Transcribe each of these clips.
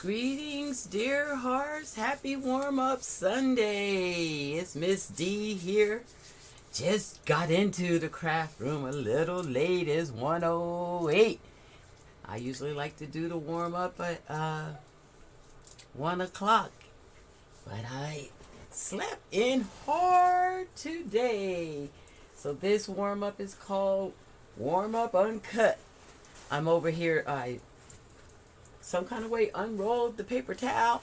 Greetings, dear hearts. Happy warm-up Sunday. It's Miss D here. Just got into the craft room a little late. It's 1:08. I usually like to do the warm-up at 1 o'clock. But I slept in hard today. So this warm-up is called Warm-Up Uncut. I'm over here, some kind of way unrolled the paper towel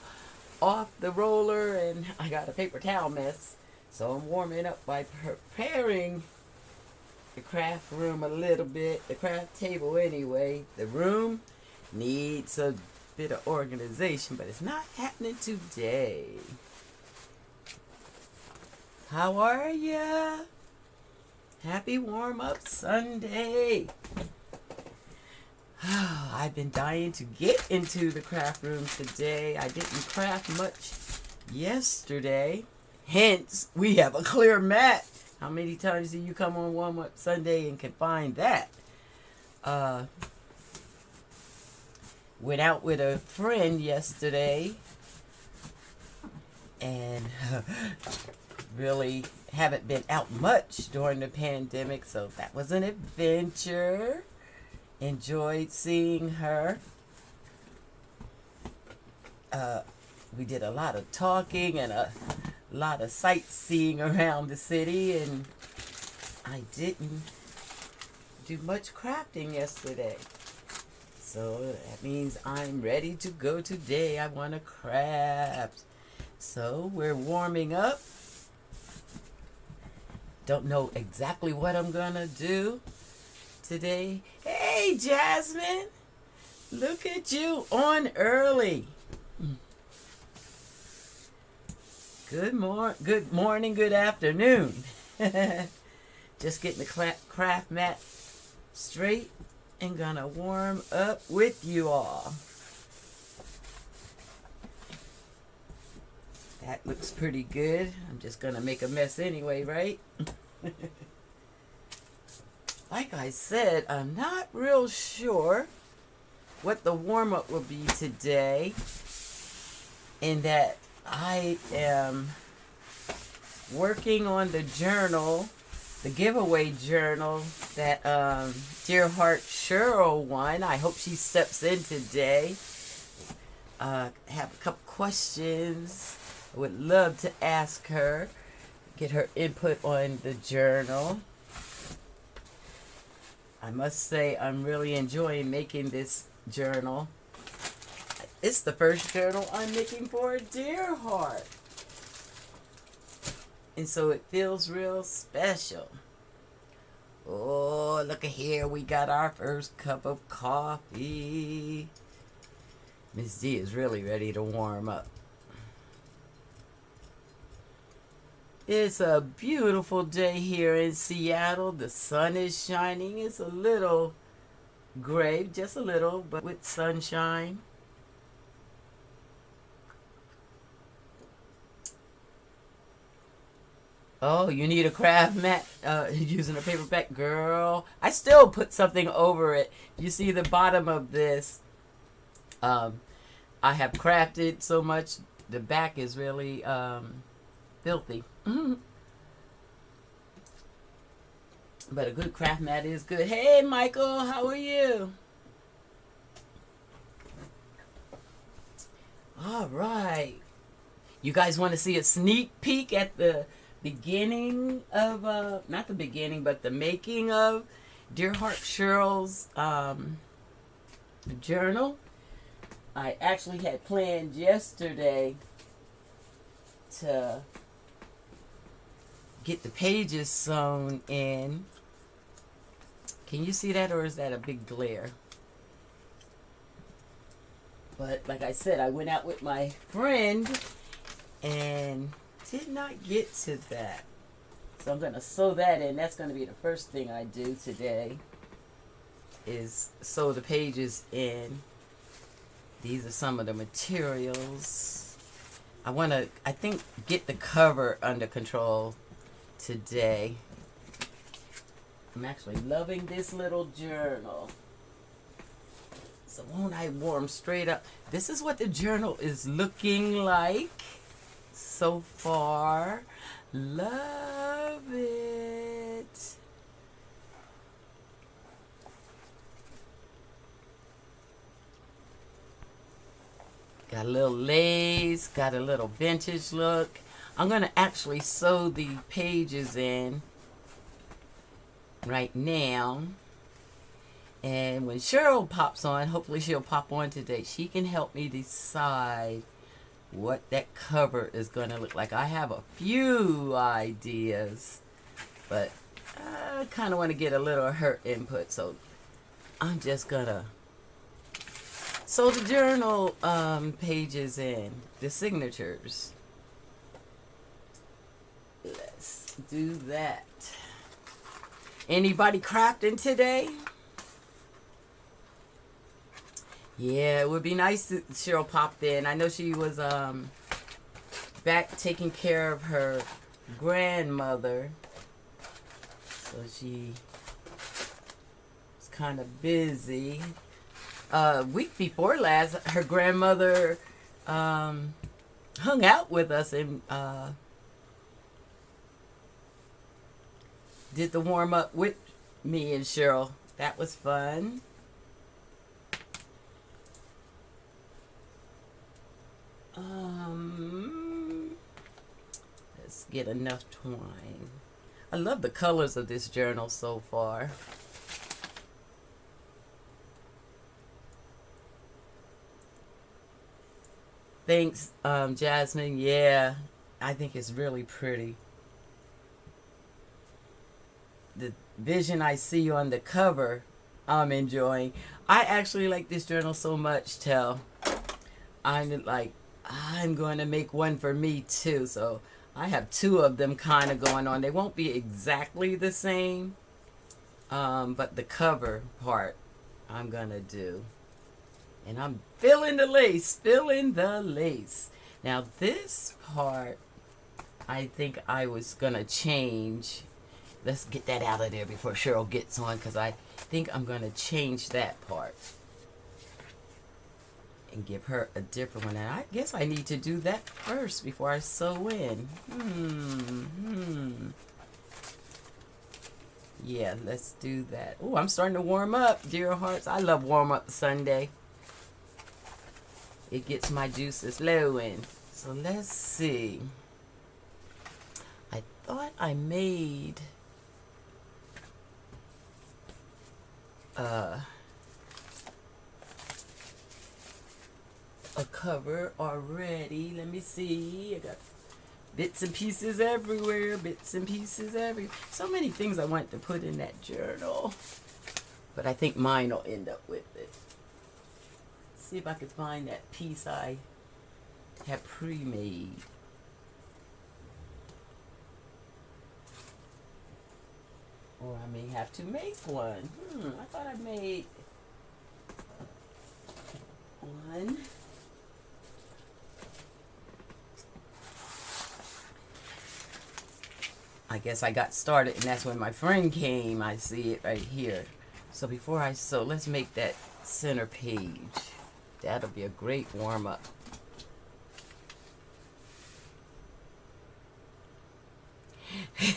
off the roller, and I got a paper towel mess. So I'm warming up by preparing the craft room a little bit, the craft table anyway. The room needs a bit of organization, but it's not happening today. How are ya? Happy warm-up Sunday. I've been dying to get into the craft room today. I didn't craft much yesterday. Hence, we have a clear mat. How many times do you come on warm-up Sunday and can find that? Went out with a friend yesterday. And really haven't been out much during the pandemic. So that was an adventure. Enjoyed seeing her. We did a lot of talking and a lot of sightseeing around the city, and I didn't do much crafting yesterday. So that means I'm ready to go today. I want to craft. So we're warming up. Don't know exactly what I'm gonna do today. Hey, Jasmine, look at you on early. Good morning, good afternoon. Just getting the craft mat straight and gonna warm up with you all. That looks pretty good. I'm just gonna make a mess anyway, right? Like I said, I'm not real sure what the warm-up will be today, in that I am working on the journal, the giveaway journal that Dear Heart Cheryl won. I hope she steps in today. Have a couple questions I would love to ask her, get her input on the journal. I must say I'm really enjoying making this journal. It's the first journal I'm making for Dear Heart. And so it feels real special. Oh, look at here. We got our first cup of coffee. Miss D is really ready to warm up. It's a beautiful day here in Seattle. The sun is shining. It's a little gray, just a little, but with sunshine. Oh, you need a craft mat using a paper bag? Girl, I still put something over it. You see the bottom of this. I have crafted so much. The back is really filthy. But a good craft mat is good. Hey, Michael, how are you? All right. You guys want to see a sneak peek at the beginning of, not the beginning, but the making of Dear Heart Cheryl's journal? I actually had planned yesterday to get the pages sewn in. Can you see that, or is that a big glare? But like I said, I went out with my friend and did not get to that. So I'm going to sew that in. That's going to be the first thing I do today, is sew the pages in. These are some of the materials. I want to, I think, get the cover under control today. I'm actually loving this little journal. So won't I warm straight up? This is what the journal is looking like so far. Love it. Got a little lace, got a little vintage look. I'm going to actually sew the pages in right now. And when Cheryl pops on, hopefully she'll pop on today, she can help me decide what that cover is going to look like. I have a few ideas, but I kind of want to get a little of her input. So I'm just going to sew the journal pages in, the signatures. Let's do that. Anybody crafting today? Yeah, it would be nice if Cheryl popped in. I know she was back taking care of her grandmother. So she was kind of busy. Week before last, her grandmother hung out with us and did the warm-up with me and Cheryl. That was fun. Let's get enough twine. I love the colors of this journal so far. Thanks, Jasmine. Yeah, I think it's really pretty. The vision I see on the cover, I'm enjoying. I actually like this journal so much till I'm like, I'm going to make one for me too. So I have two of them kind of going on. They won't be exactly the same, but the cover part I'm going to do. And I'm filling the lace, filling the lace. Now this part, I think I was going to change. Let's get that out of there before Cheryl gets on, because I think I'm going to change that part and give her a different one. And I guess I need to do that first before I sew in. Yeah, let's do that. Oh, I'm starting to warm up, dear hearts. I love warm up Sunday. It gets my juices flowing. So let's see. I thought I made a cover already. Let me see. I got bits and pieces everywhere. Bits and pieces everywhere. So many things I want to put in that journal. But I think mine will end up with it. See if I could find that piece I have pre-made. Or I may have to make one. I thought I made one. I guess I got started and that's when my friend came. I see it right here. So before I sew, let's make that center page. That'll be a great warm-up.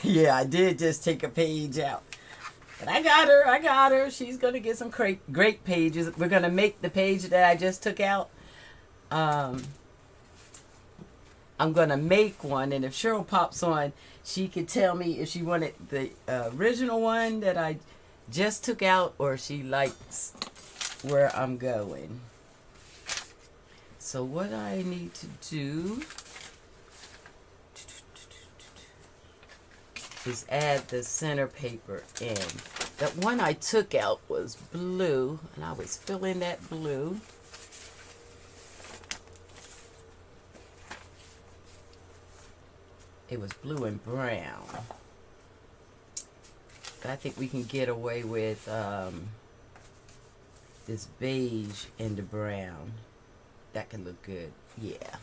Yeah, I did just take a page out. But I got her. She's going to get some great pages. We're going to make the page that I just took out. I'm going to make one, and if Cheryl pops on, she could tell me if she wanted the original one that I just took out or she likes where I'm going. So what I need to do is add the center paper in. That one I took out was blue, and I was filling that blue. It was blue and brown. But I think we can get away with this beige and the brown. That can look good. Yeah.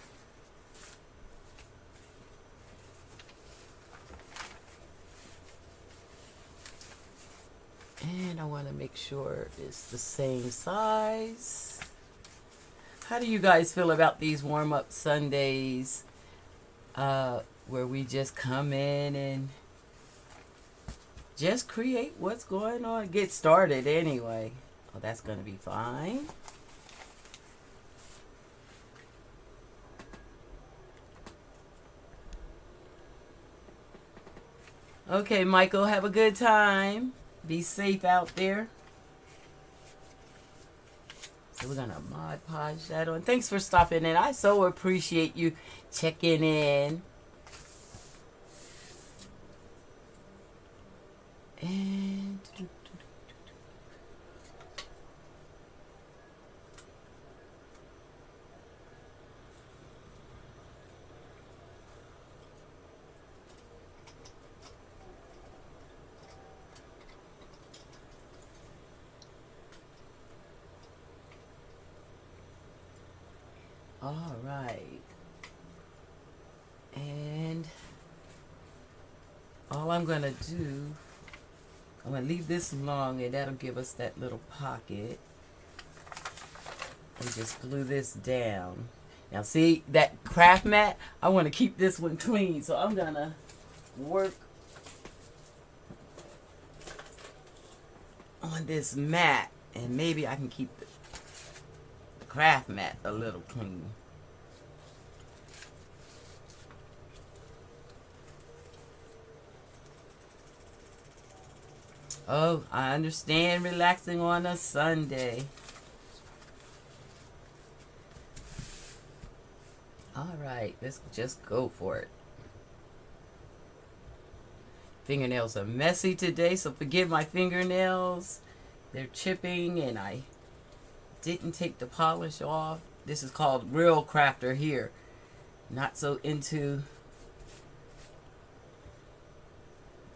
And I want to make sure it's the same size. How do you guys feel about these warm-up Sundays where we just come in and just create what's going on? Get started anyway. Oh, that's going to be fine. Okay, Michael, have a good time. Be safe out there. So we're gonna Mod Podge that on. Thanks for stopping in. I so appreciate you checking in. And all right. And all I'm gonna do, I'm gonna leave this long, and that'll give us that little pocket. And just glue this down. Now see that craft mat? I want to keep this one clean, so I'm gonna work on this mat, and maybe I can keep the craft mat a little clean. Oh, I understand relaxing on a Sunday. All right, let's just go for it. Fingernails are messy today, so forgive my fingernails. They're chipping, and I didn't take the polish off. This is called Real Crafter here. Not so into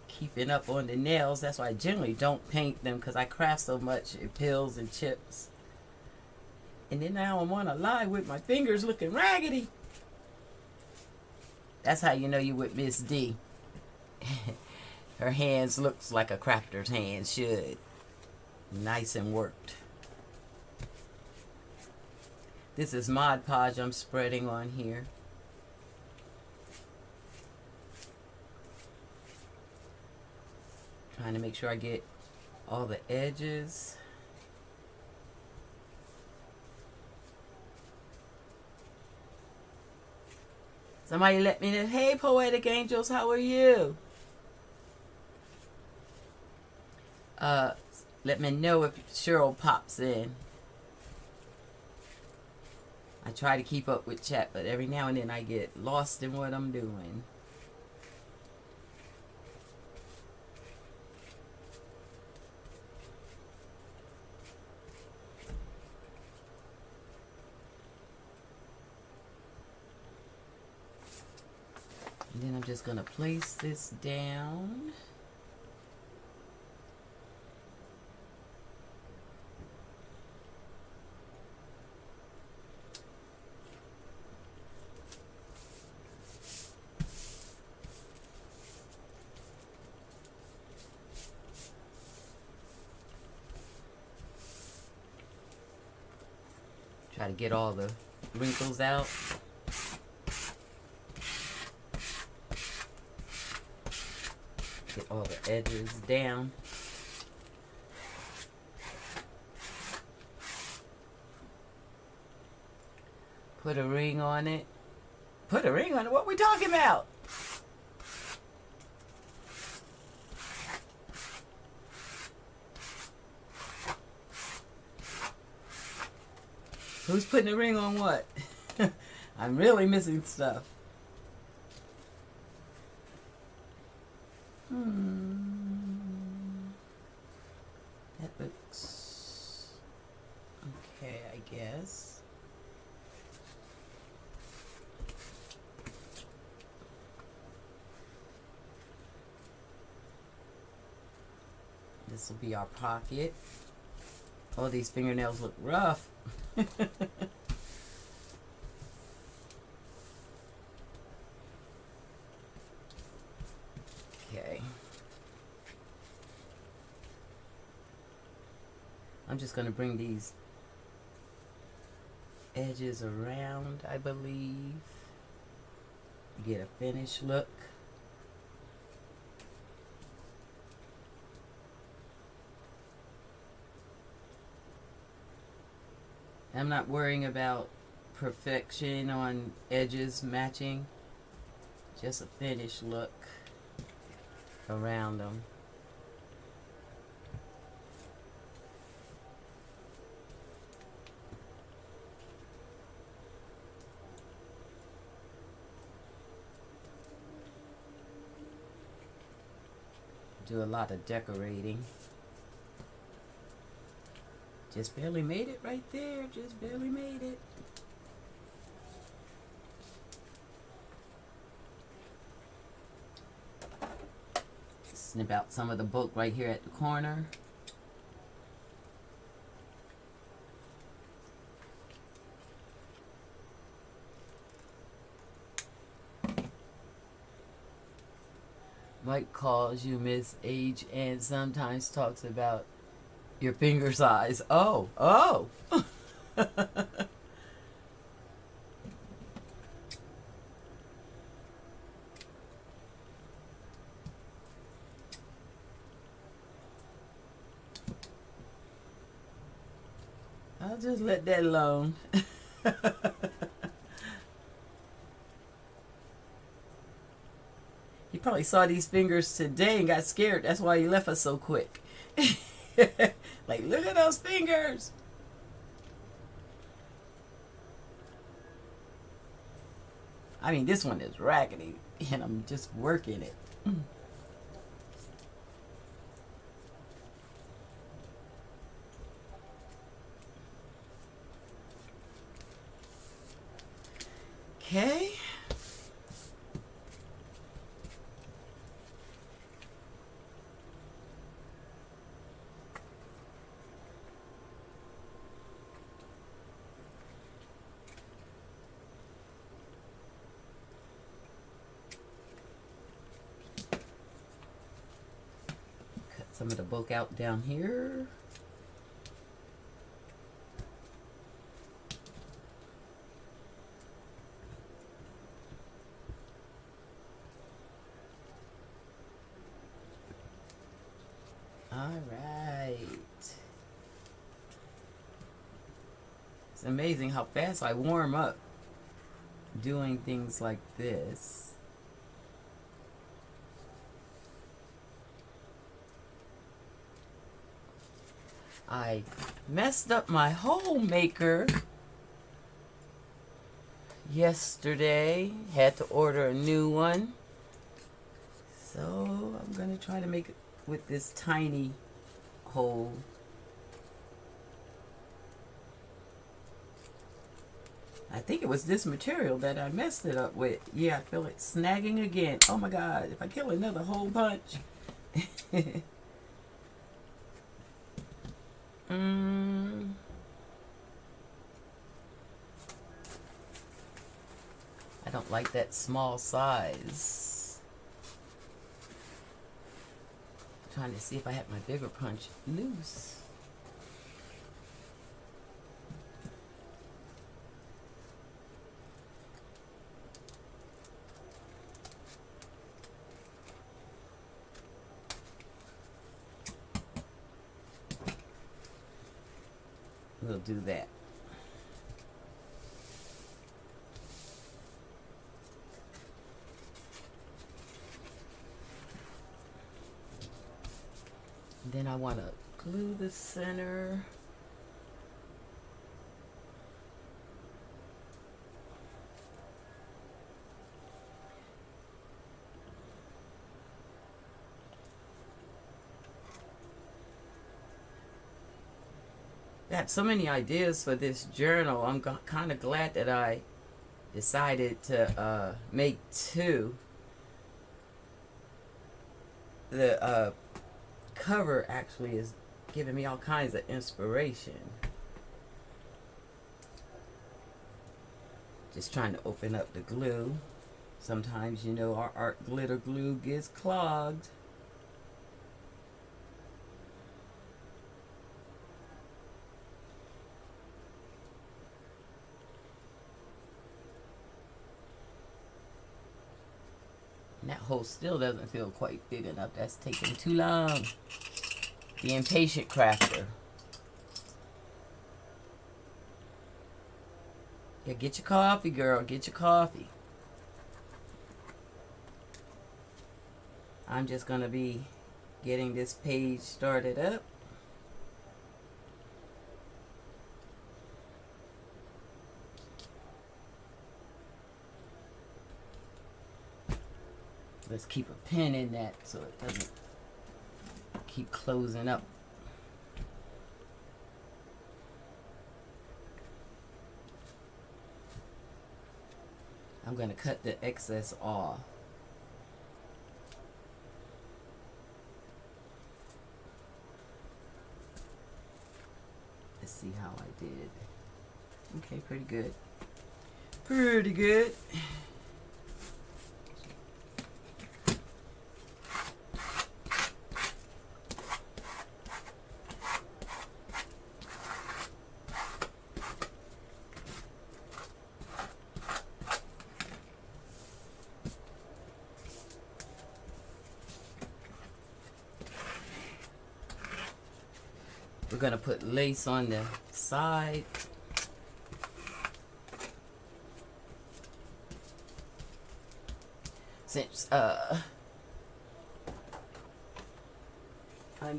keeping up on the nails. That's why I generally don't paint them, because I craft so much it peels and chips. And then now I want to lie with my fingers looking raggedy. That's how you know you with Miss D. Her hands looks like a crafter's hand should. Nice and worked. This is Mod Podge I'm spreading on here. Trying to make sure I get all the edges. Somebody let me know. Hey, Poetic Angels, how are you? Let me know if Cheryl pops in. I try to keep up with chat, but every now and then I get lost in what I'm doing. And then I'm just going to place this down. Try to get all the wrinkles out. Get all the edges down. Put a ring on it. Put a ring on it? What are we talking about? Who's putting a ring on what? I'm really missing stuff. That looks okay, I guess. This will be our pocket. Oh, these fingernails look rough. Okay. I'm just going to bring these edges around, I believe. Get a finished look. I'm not worrying about perfection on edges matching. Just a finished look around them. Do a lot of decorating. Just barely made it right there. Just barely made it. Snip out some of the book right here at the corner. Mike calls you Miss Age and sometimes talks about your finger size. Oh, oh. I'll just let that alone. He probably saw these fingers today and got scared. That's why he left us so quick. Like, look at those fingers. I mean, this one is raggedy, and I'm just working it. Okay. Some of the bulk out down here. All right. It's amazing how fast I warm up doing things like this. I messed up my hole maker yesterday. Had to order a new one. So I'm going to try to make it with this tiny hole. I think it was this material that I messed it up with. Yeah, I feel it snagging again. Oh my God, if I kill another hole punch. I don't like that small size. I'm trying to see if I have my bigger punch loose. We'll do that. Then I want to glue the center. Got so many ideas for this journal. I'm kind of glad that I decided to make two. The cover actually is giving me all kinds of inspiration. Just trying to open up the glue. Sometimes, you know, our art glitter glue gets clogged. hole still doesn't feel quite big enough. That's taking too long. The impatient crafter. Yeah, get your coffee, girl. Get your coffee. I'm just going to be getting this page started up. Let's keep a pin in that so it doesn't keep closing up. I'm going to cut the excess off. Let's see how I did. Okay, pretty good. Pretty good. We're going to put lace on the side. Since I'm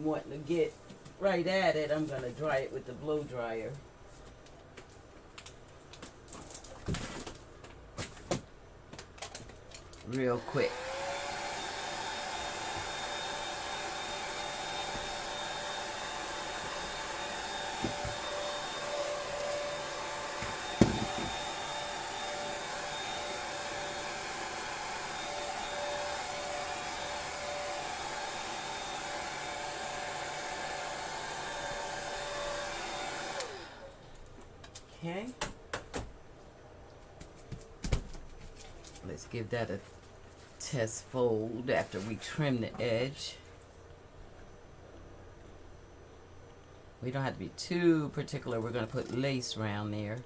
wanting to get right at it, I'm going to dry it with the blow dryer. Real quick. Okay. Let's give that a test fold after we trim the edge. We don't have to be too particular. We're going to put lace around there.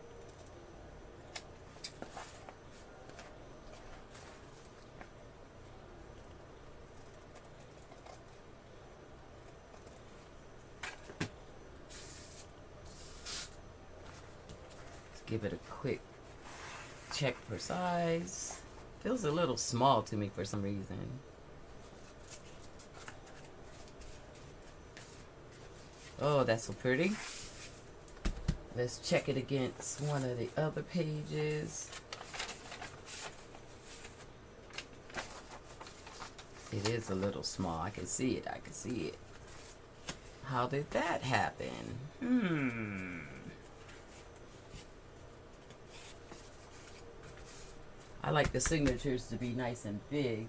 Give it a quick check for size. Feels a little small to me for some reason. Oh, that's so pretty. Let's check it against one of the other pages. It is a little small. I can see it. I can see it. How did that happen? I like the signatures to be nice and big.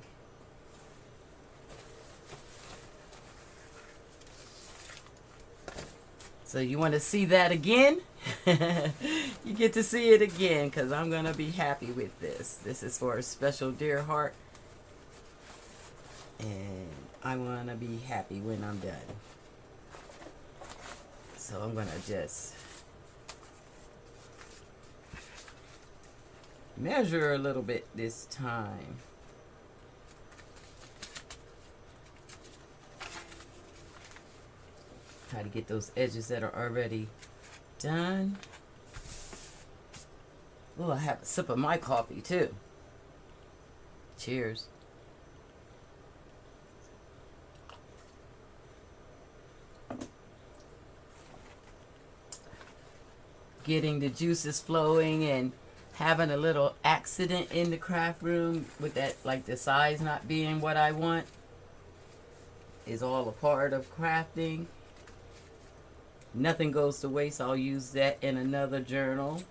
So you want to see that again? You get to see it again because I'm going to be happy with this. This is for a special dear heart. And I want to be happy when I'm done. So I'm going to just measure a little bit this time. Try to get those edges that are already done. Oh, I have a sip of my coffee too. Cheers. Getting the juices flowing and having a little accident in the craft room with that, like the size not being what I want, is all a part of crafting. Nothing goes to waste. I'll use that in another journal.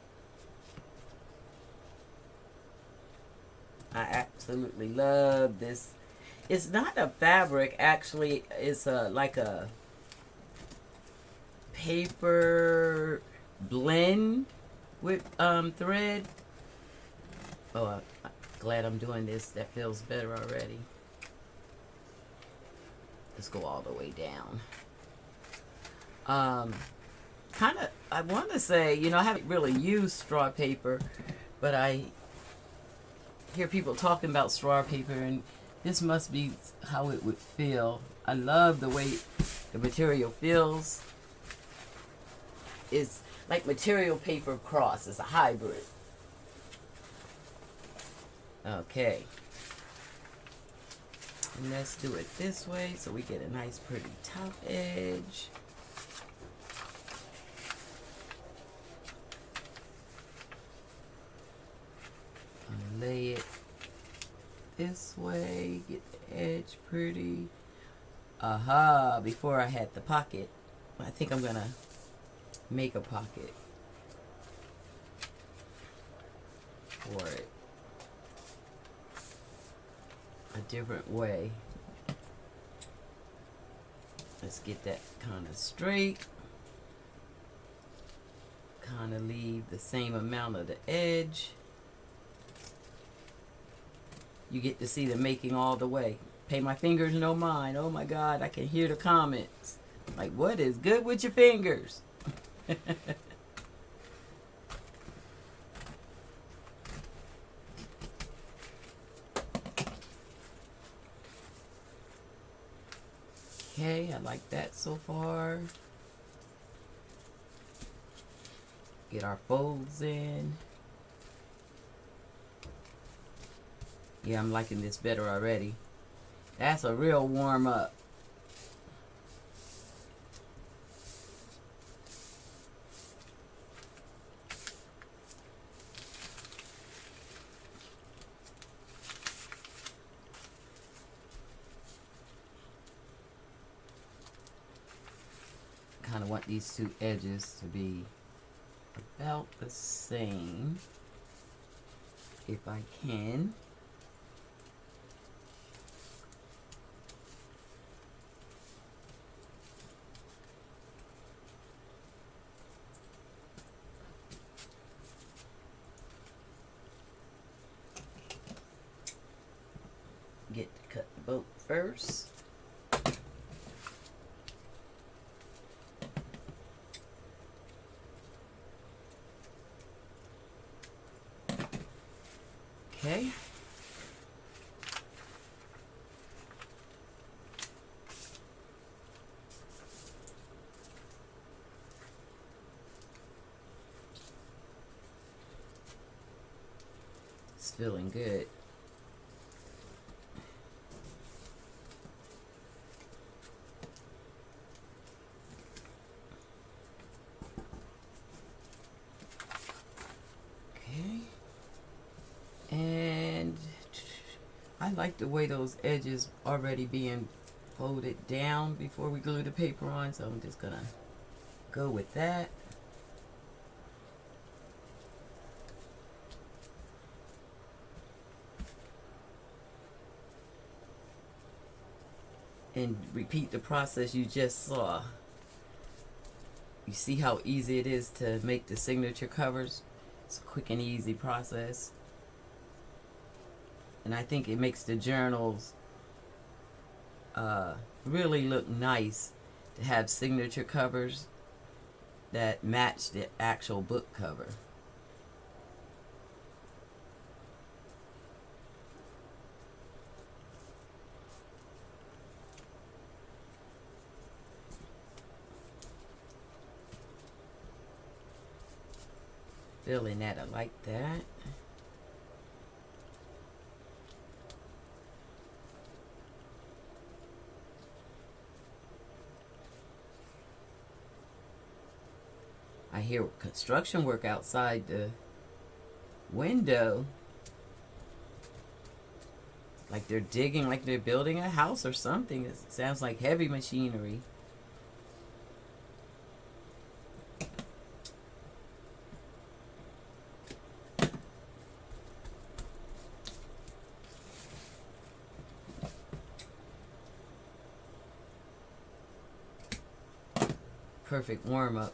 I absolutely love this. It's not a fabric, actually. It's like a paper blend with thread. Oh, I'm glad I'm doing this. That feels better already. Let's go all the way down. Kind of, I want to say, you know, I haven't really used straw paper, but I hear people talking about straw paper, and This must be how it would feel. I love the way the material feels. It's like material paper cross. It's a hybrid. Okay. And let's do it this way so we get a nice pretty top edge. Lay it this way, get the edge pretty. Aha, before I had the pocket. I think I'm gonna make a pocket for it a different way. Let's get that kind of straight. Kind of leave the same amount of the edge. You get to see the making all the way. Pay my fingers no mind. Oh my God, I can hear the comments. Like, what is good with your fingers? Okay, I like that so far. Get our folds in. Yeah, I'm liking this better already. That's a real warm up. Kind of want these two edges to be about the same if I can. Get to cut the boat first. Okay. It's feeling good. And I like the way those edges already being folded down before we glue the paper on, so I'm just gonna go with that. And repeat the process you just saw. You see how easy it is to make the signature covers? It's a quick and easy process. And I think it makes the journals really look nice to have signature covers that match the actual book cover. Feeling that, I like that. I hear construction work outside the window. Like they're digging, like they're building a house or something. It sounds like heavy machinery. Perfect warm-up.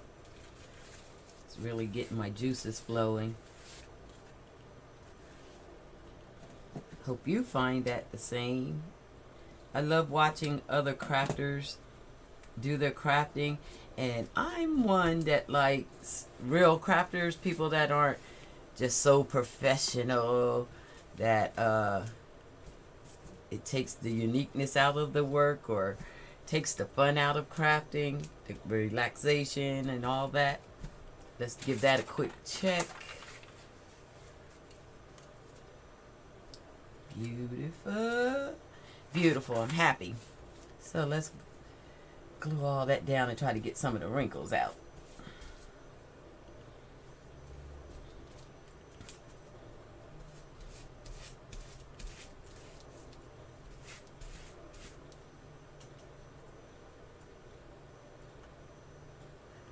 Really getting my juices flowing. Hope you find that the same. I love watching other crafters do their crafting, and I'm one that likes real crafters, people that aren't just so professional that it takes the uniqueness out of the work, or takes the fun out of crafting, the relaxation and all that. Let's give that a quick check. Beautiful. Beautiful. I'm happy. So let's glue all that down and try to get some of the wrinkles out.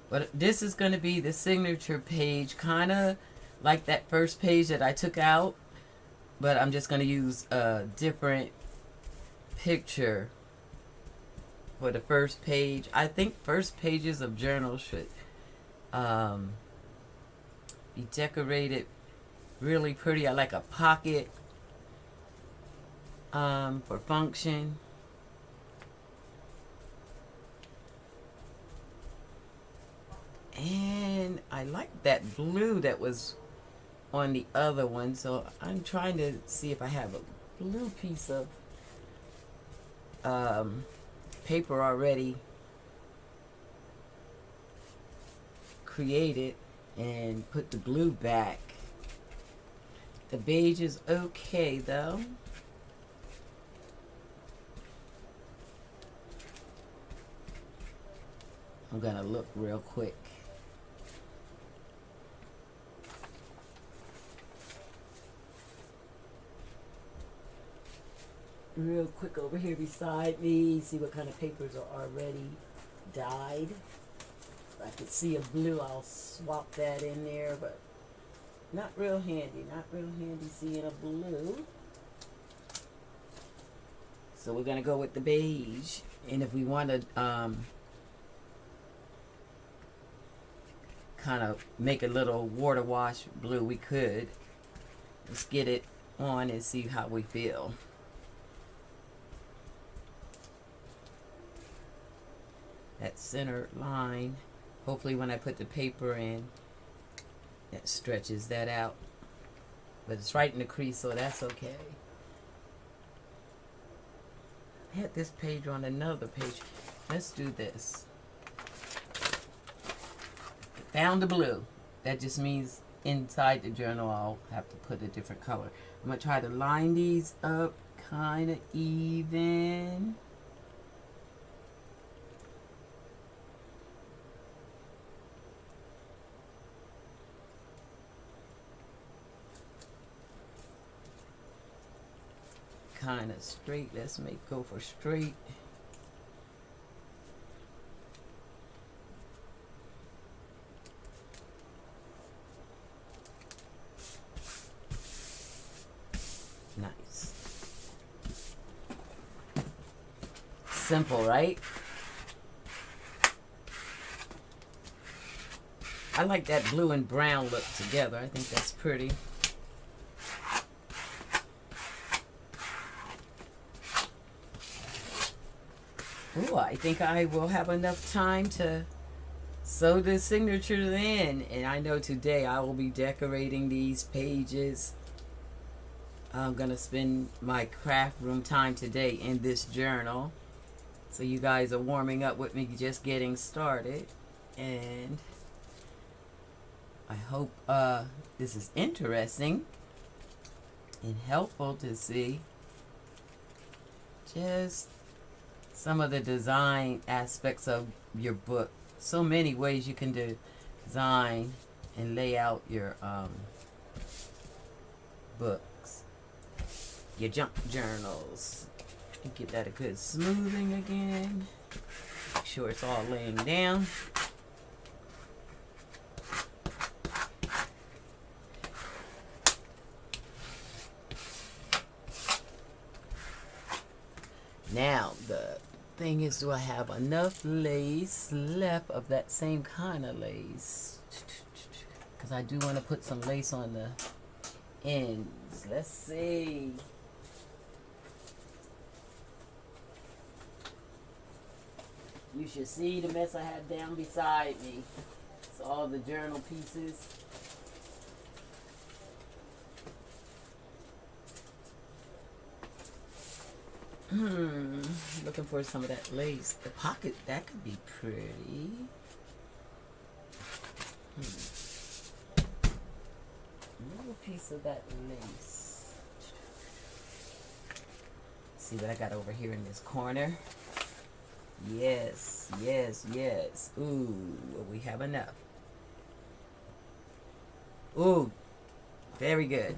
But this is going to be the signature page, kind of like that first page that I took out. But I'm just going to use a different picture for the first page. I think first pages of journals should be decorated really pretty. I like a pocket for function. And I like that blue that was on the other one, so I'm trying to see if I have a blue piece of paper already created and put the blue back. The beige is okay though. I'm gonna look real quick. Real quick over here beside me, see what kind of papers are already dyed. If I could see a blue, I'll swap that in there, but not real handy. Not real handy seeing a blue. So we're gonna go with the beige, and if we want to kind of make a little water wash blue, we could. Let's get it on and see how we feel. That center line, hopefully when I put the paper in, it stretches that out. But it's right in the crease, so that's okay. I had this page on another page. Let's do this. Found the blue. That just means inside the journal I'll have to put a different color. I'm going to try to line these up kind of even. Kind of straight. Let's go for straight. Nice. Simple, right? I like that blue and brown look together. I think that's pretty. Ooh, I think I will have enough time to sew the signatures in. And I know today I will be decorating these pages. I'm going to spend my craft room time today in this journal. So you guys are warming up with me, just getting started. And I hope this is interesting and helpful to see just some of the design aspects of your book. So many ways you can design and lay out your books, your junk journals. Give that a good smoothing again. Make sure it's all laying down. Now the thing is, do I have enough lace left of that same kind of lace? Because I do want to put some lace on the ends. Let's see. You should see the mess I have down beside me. It's all the journal pieces. Looking for some of that lace. The pocket, that could be pretty. A little piece of that lace. See what I got over here in this corner? Yes, yes, yes. Ooh, we have enough. Ooh, very good.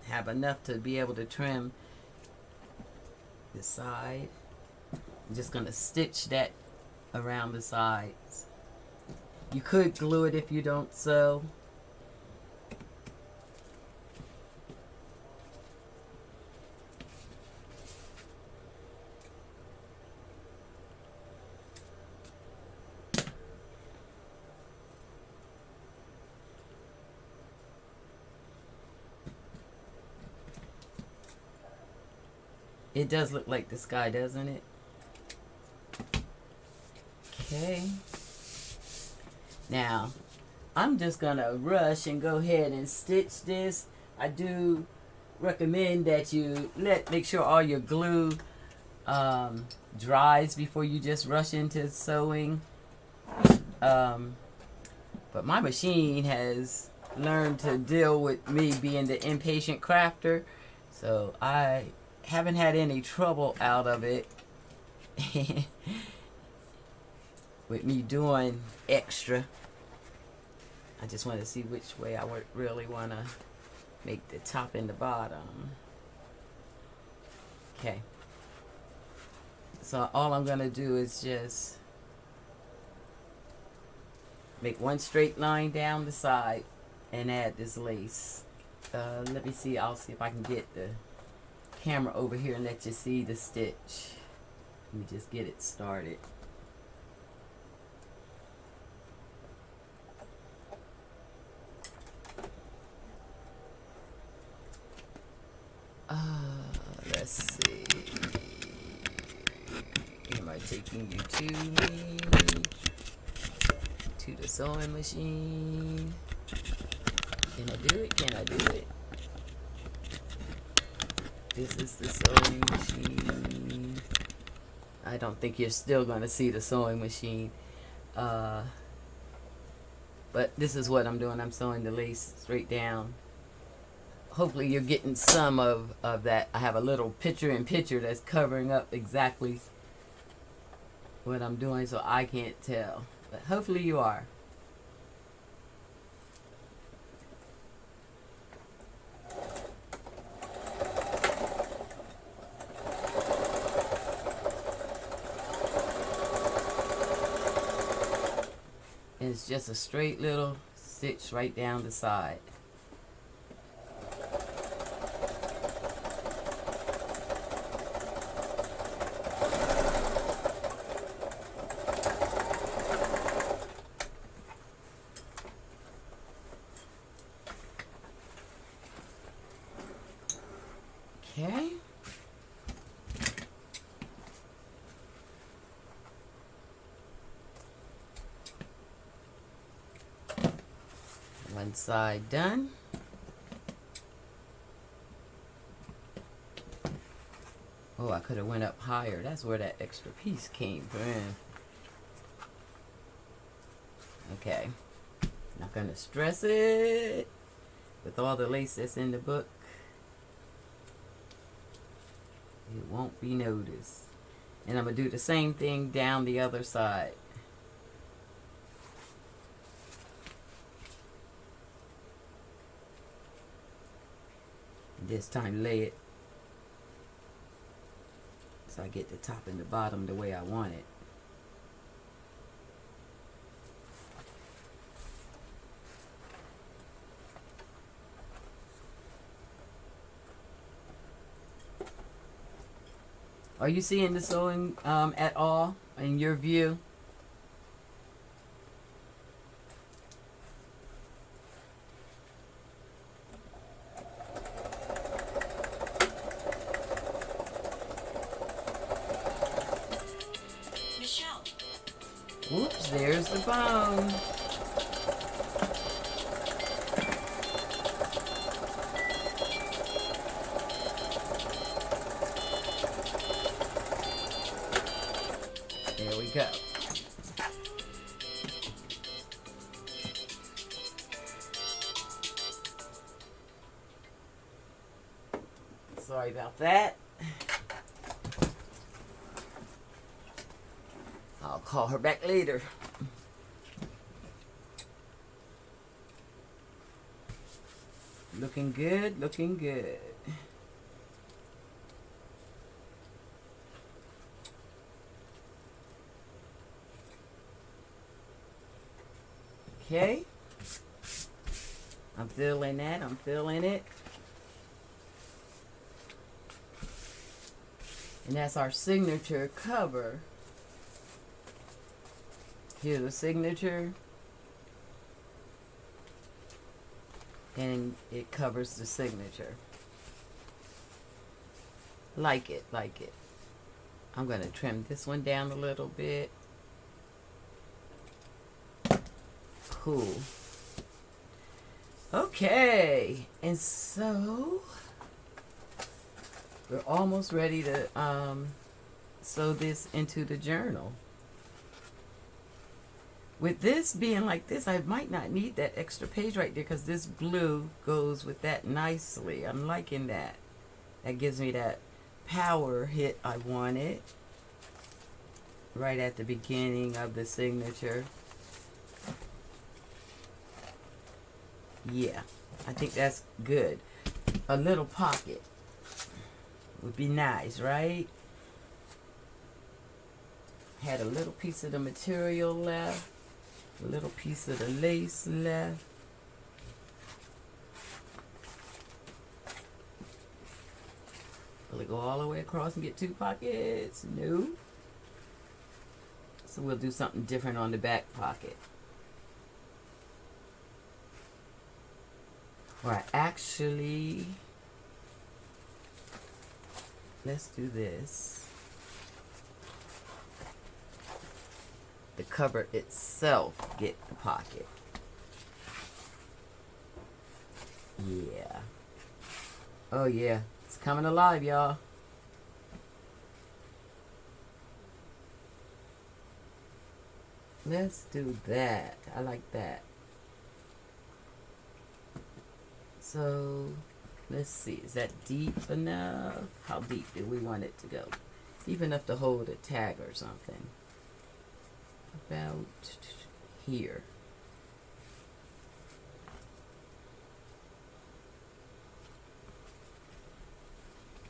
Have enough to be able to trim the side. I'm just gonna stitch that around the sides. You could glue it if you don't sew. It does look like the sky, doesn't it? Okay. Now, I'm just gonna rush and go ahead and stitch this. I do recommend that you make sure all your glue dries before you just rush into sewing. But my machine has learned to deal with me being the impatient crafter, so I haven't had any trouble out of it with me doing extra. I just want to see which way I would really want to make the top and the bottom. Okay. So all I'm going to do is just make one straight line down the side and add this lace. Let me see. I'll see if I can get the camera over here and let you see the stitch. Let me just get it started. Let's see. Am I taking you to me? To the sewing machine. Can I do it? Can I do it? This is the sewing machine. I don't think you're still going to see the sewing machine. But this is what I'm doing. I'm sewing the lace straight down. Hopefully you're getting some of that. I have a little picture-in-picture that's covering up exactly what I'm doing, so I can't tell. But hopefully you are. And it's just a straight little stitch right down the side. Okay. One side done. Oh, I could have went up higher. That's where that extra piece came from. Okay. Not gonna stress it with all the lace that's in the book. It won't be noticed. And I'm going to do the same thing down the other side. This time lay it so I get the top and the bottom the way I want it. Are you seeing the sewing at all in your view? Michelle. Whoops, there's the bone. go. Sorry about that. I'll call her back later. Looking good, looking good. Okay. I'm feeling that, I'm feeling it. And that's our signature cover. Here's the signature. And it covers the signature. Like it, like it. I'm going to trim this one down a little bit. Cool. Okay, and so we're almost ready to sew this into the journal. With this being like this, I might not need that extra page right there because this blue goes with that nicely. I'm liking that. That gives me that power hit I wanted right at the beginning of the signature. Yeah, I think that's good. A little pocket would be nice, right? Had a little piece of the material left, a little piece of the lace left. Will it go all the way across and get 2 pockets? No. So we'll do something different on the back pocket. Or actually, let's do this. The cover itself get the pocket. Yeah. Oh yeah, it's coming alive, y'all. Let's do that. I like that. So, let's see. Is that deep enough? How deep do we want it to go? Deep enough to hold a tag or something. About here.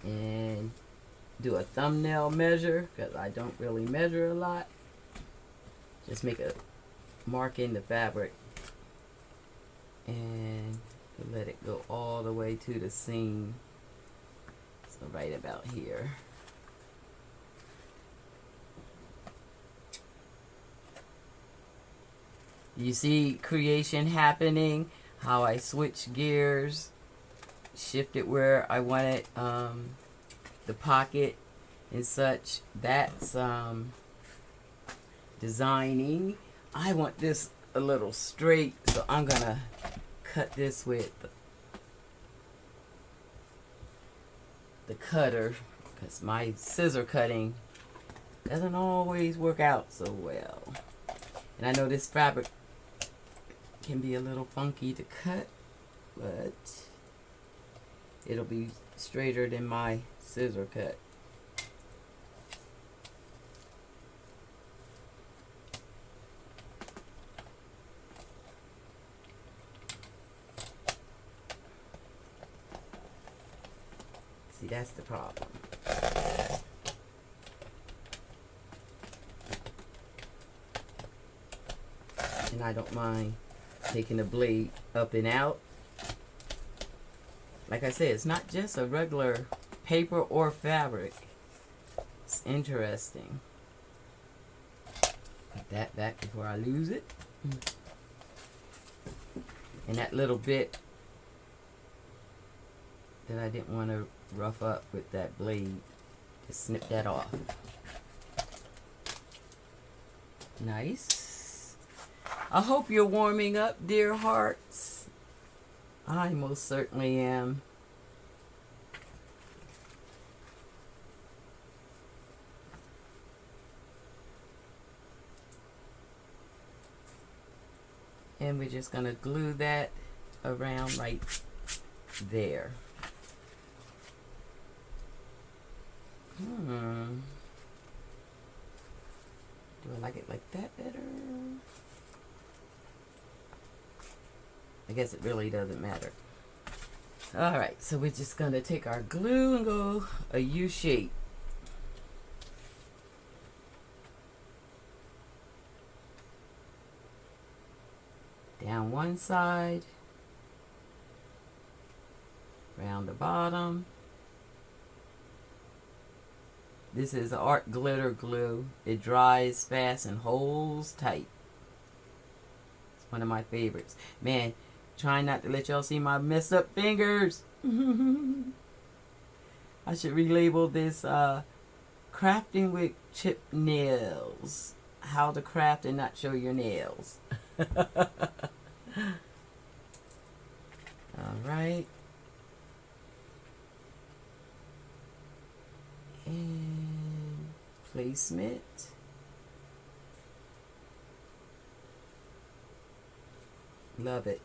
And do a thumbnail measure because I don't really measure a lot. Just make a mark in the fabric and let it go all the way to the seam. So right about here. You see creation happening, how I switch gears, shifted where I wanted the pocket and such. That's designing. I want this a little straight, so I'm gonna cut this with the cutter because my scissor cutting doesn't always work out so well. And I know this fabric can be a little funky to cut, but it'll be straighter than my scissor cut. See, that's the problem. And I don't mind taking the blade up and out. Like I said, it's not just a regular paper or fabric. It's interesting. Put that back before I lose it. And that little bit that I didn't want to rough up with that blade, just snip that off. Nice. I hope you're warming up, dear hearts. I most certainly am. And we're just going to glue that around right there. Do I like it like that better? I guess it really doesn't matter. Alright, so we're just going to take our glue and go a U shape. Down one side, around the bottom. This is art glitter glue. It dries fast and holds tight. It's one of my favorites. Man, trying not to let y'all see my messed up fingers. I should relabel this crafting with chip nails. How to craft and not show your nails. Alright. And placement. Love it.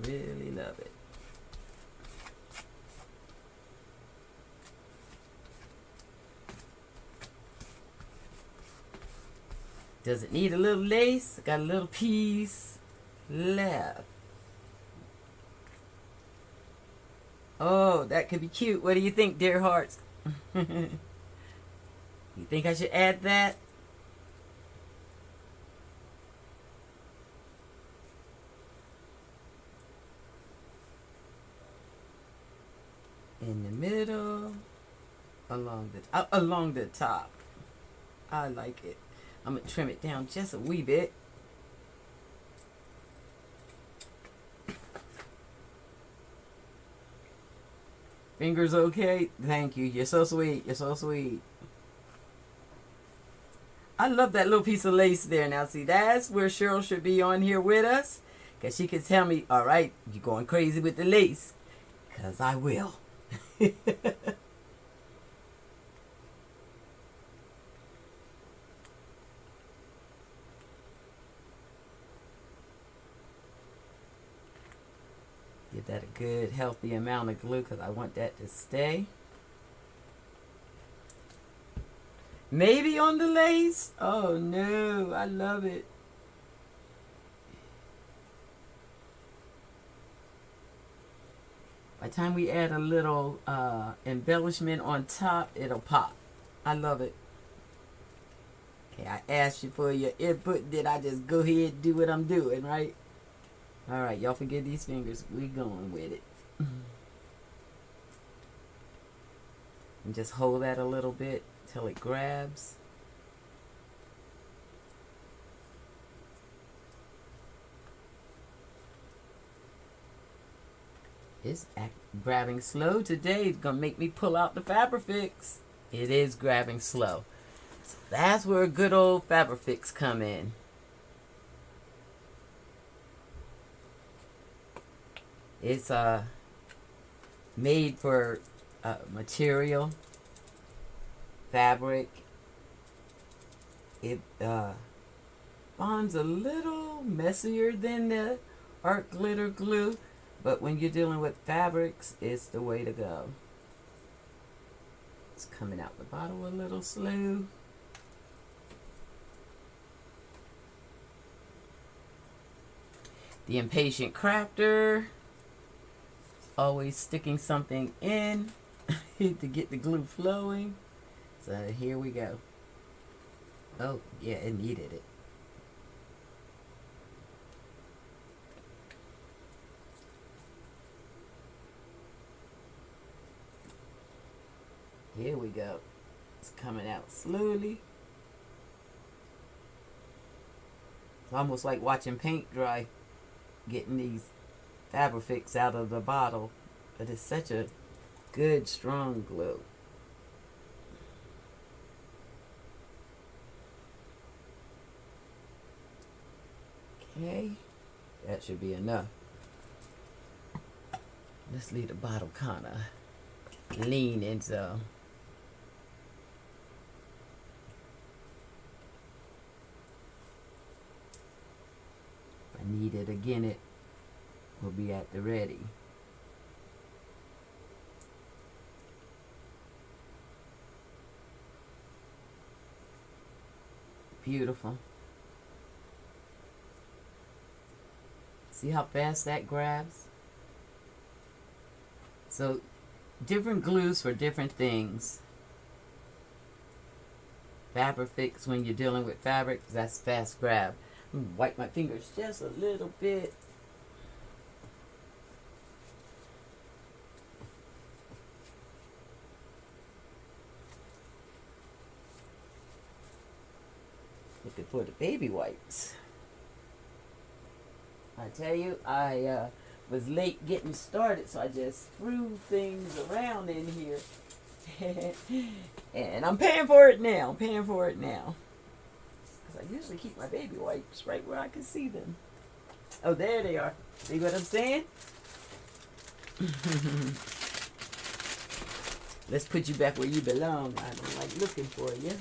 Really love it. Does it need a little lace? Got a little piece left. Oh, that could be cute. What do you think, dear hearts? You think I should add that? In the middle, along the top. I like it. I'm gonna trim it down just a wee bit. Fingers okay? Thank you. You're so sweet. You're so sweet. I love that little piece of lace there. Now, see, that's where Cheryl should be on here with us. Because she can tell me, all right, you're going crazy with the lace. Because I will. Give that a good, healthy amount of glue because I want that to stay. Maybe on the lace. Oh, no. I love it. By the time we add a little embellishment on top, it'll pop. I love it. Okay, I asked you for your input. Did I just go ahead and do what I'm doing, right? Alright, y'all forget these fingers. We going with it. And just hold that a little bit till it grabs. It's grabbing slow today. It's going to make me pull out the Fabrifix. It is grabbing slow. So that's where good old Fabrifix come in. It's made for material, fabric. It bonds a little messier than the art glitter glue, but when you're dealing with fabrics, it's the way to go. It's coming out the bottle a little slow. The impatient crafter. Always sticking something in to get the glue flowing. So here we go. Oh, yeah, it needed it. Here we go. It's coming out slowly. It's almost like watching paint dry, getting these Fabrifix out of the bottle, but it's such a good strong glue. Okay, that should be enough. Let's leave the bottle kind of leaning, so it again, it will be at the ready. Beautiful. See how fast that grabs? So, different glues for different things. Fabrifix, when you're dealing with fabric, that's fast grab. I'm gonna wipe my fingers just a little bit. Looking for the baby wipes. I tell you, I was late getting started, so I just threw things around in here. And I'm paying for it now. I'm paying for it now. Because I usually keep my baby wipes right where I can see them. Oh, there they are. See what I'm saying? Let's put you back where you belong. I don't like looking for you.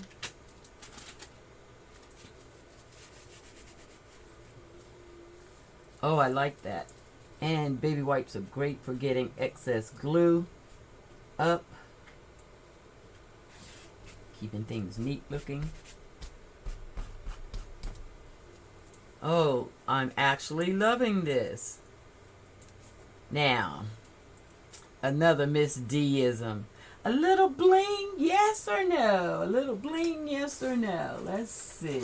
Oh, I like that. And baby wipes are great for getting excess glue up. Keeping things neat looking. Oh, I'm actually loving this. Now, another Miss D-ism. A little bling, yes or no? A little bling, yes or no? Let's see.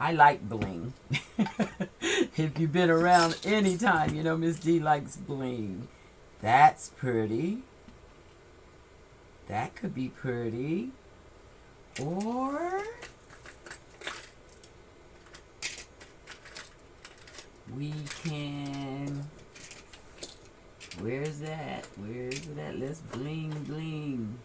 I like bling. If you've been around any time, you know Miss D likes bling. That's pretty. That could be pretty. Or we can, where's that? Where's it at? Let's bling bling.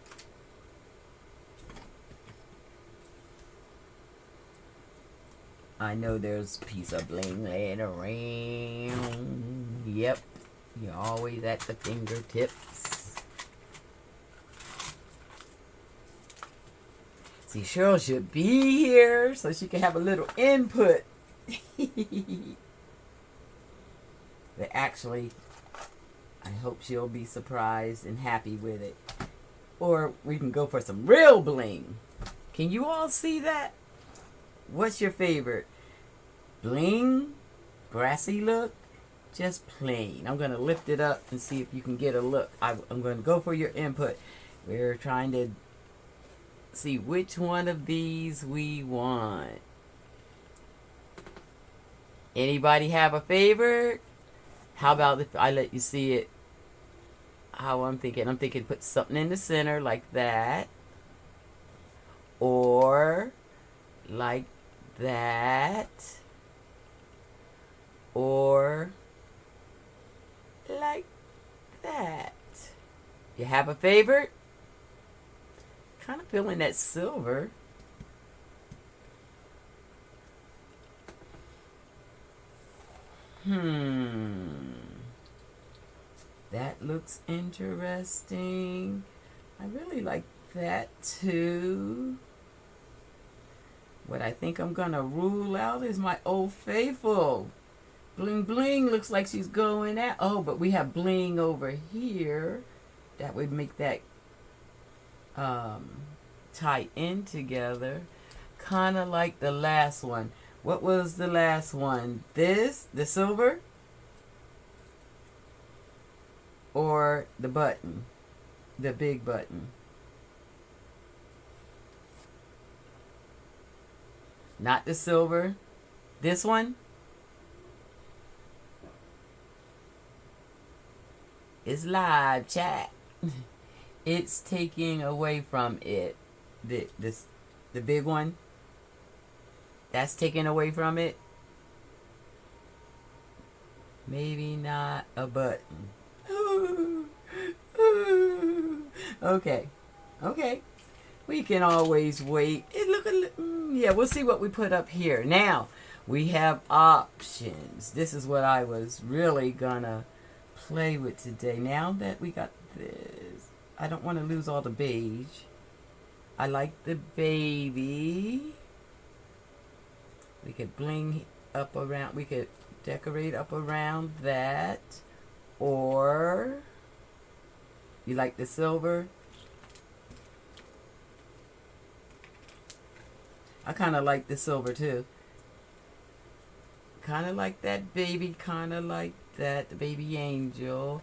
I know there's a piece of bling laying around. Yep. You're always at the fingertips. See, Cheryl should be here so she can have a little input. But actually, I hope she'll be surprised and happy with it. Or we can go for some real bling. Can you all see that? What's your favorite? Bling? Brassy look? Just plain. I'm going to lift it up and see if you can get a look. I'm going to go for your input. We're trying to see which one of these we want. Anybody have a favorite? How about if I let you see it? How I'm thinking. I'm thinking put something in the center like that. Or like that. Or like that. You have a favorite? Kind of feeling that silver. That looks interesting. I really like that too. What I think I'm gonna rule out is my Old Faithful. Bling bling looks like she's going out. Oh, but we have bling over here. That would make that tie in together. Kind of like the last one. What was the last one? This? The silver? Or the button? The big button? Not the silver. This one? It's live chat. It's taking away from it. The big one. That's taken away from it. Maybe not a button. Okay. Okay. We can always wait. Yeah, we'll see what we put up here. Now, we have options. This is what I was really gonna play with today. Now that we got this, I don't want to lose all the beige. I like the baby. We could bling up around, we could decorate up around that. Or you like the silver? I kind of like the silver too. Kind of like that baby, kind of like that, the baby angel.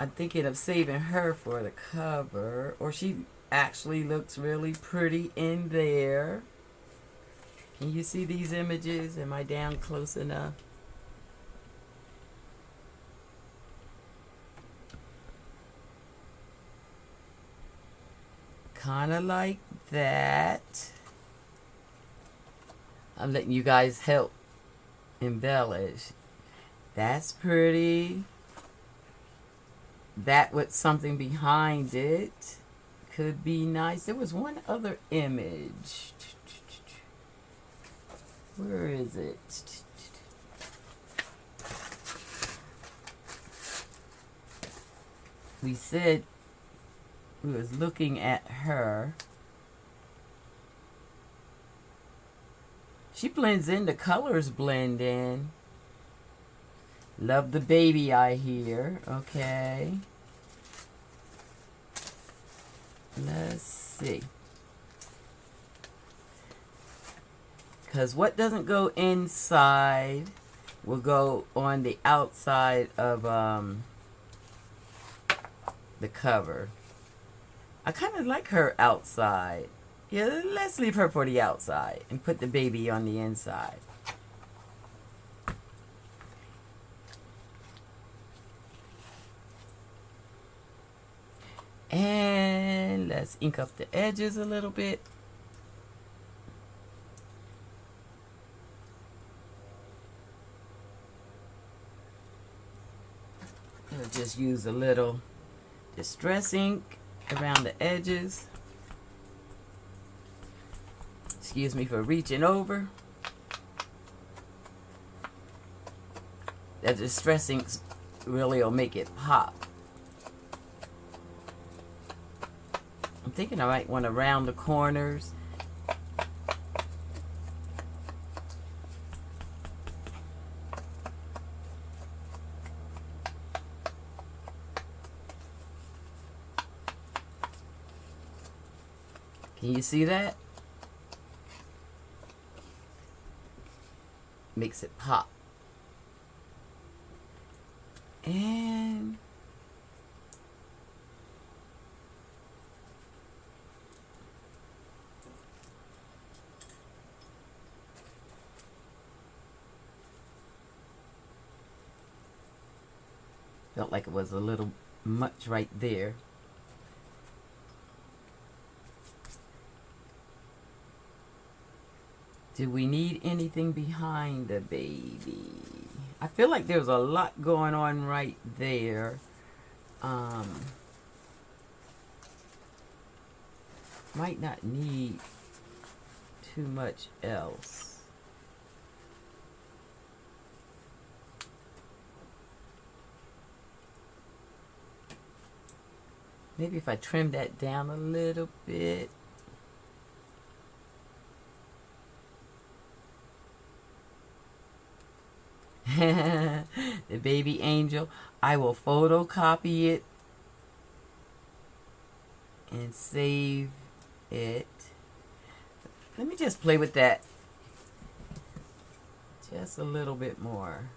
I'm thinking of saving her for the cover. Or she actually looks really pretty in there. Can you see these images? Am I down close enough? Kind of like that. I'm letting you guys help embellish. That's pretty. That with something behind it could be nice. There was one other image. Where is it? We said we was looking at her. She blends in. The colors blend in. Love the baby eye here. Okay. Let's see. Because what doesn't go inside will go on the outside of the cover. I kind of like her outside. Yeah, let's leave her for the outside and put the baby on the inside. And let's ink up the edges a little bit. I'll just use a little distress ink around the edges. Excuse me for reaching over. That distress ink really will make it pop. I'm thinking I might want to round the corners. Can you see that? Makes it pop. And felt like it was a little much right there. Do we need anything behind the baby? I feel like there's a lot going on right there. Might not need too much else. Maybe if I trim that down a little bit. The baby angel. I will photocopy it and save it. Let me just play with that just a little bit more.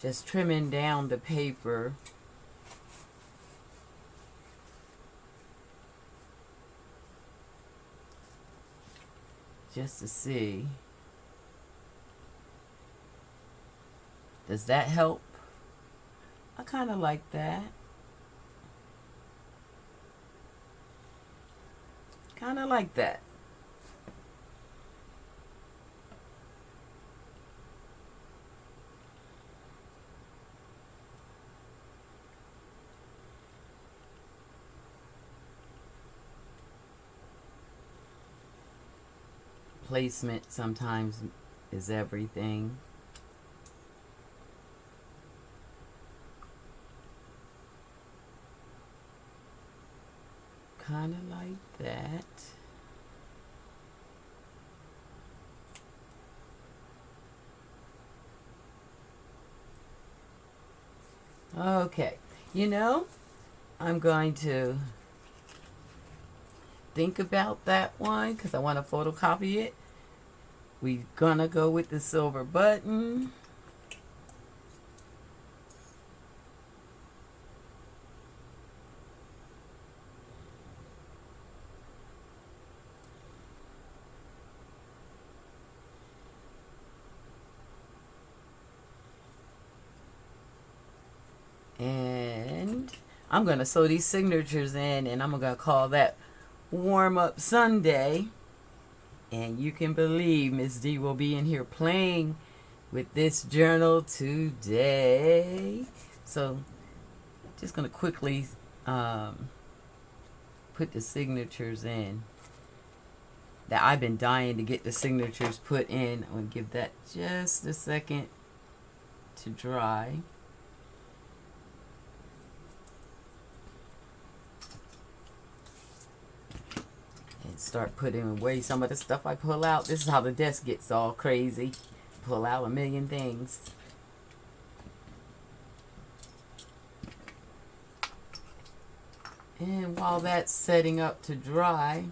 Just trimming down the paper. Just to see. Does that help? I kind of like that. Kind of like that. Placement sometimes is everything. kind of like that. Okay, you know, I'm going to think about that one because I want to photocopy it. We're gonna go with the silver button. And I'm going to sew these signatures in, and I'm going to call that Warm Up Sunday. And you can believe Miss D will be in here playing with this journal today. So just going to quickly put the signatures in. That I've been dying to get the signatures put in. I'm going to give that just a second to dry. And start putting away some of the stuff I pull out. This is how the desk gets all crazy. Pull out a million things. And while that's setting up to dry,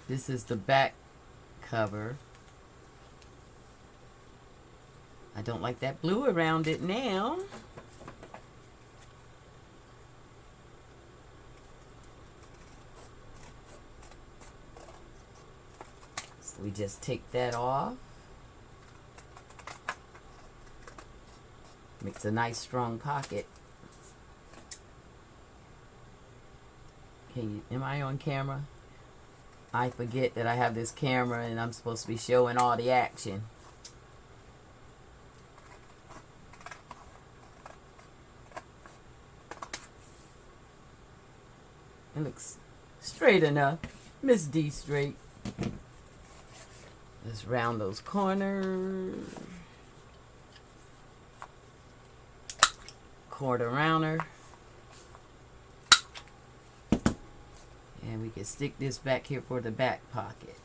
this is the back cover. I don't like that blue around it now. So we just take that off. Makes a nice strong pocket. Am I on camera? I forget that I have this camera and I'm supposed to be showing all the action. It looks straight enough. Miss D straight. Let's round those corners. Quarter rounder. And we can stick this back here for the back pocket.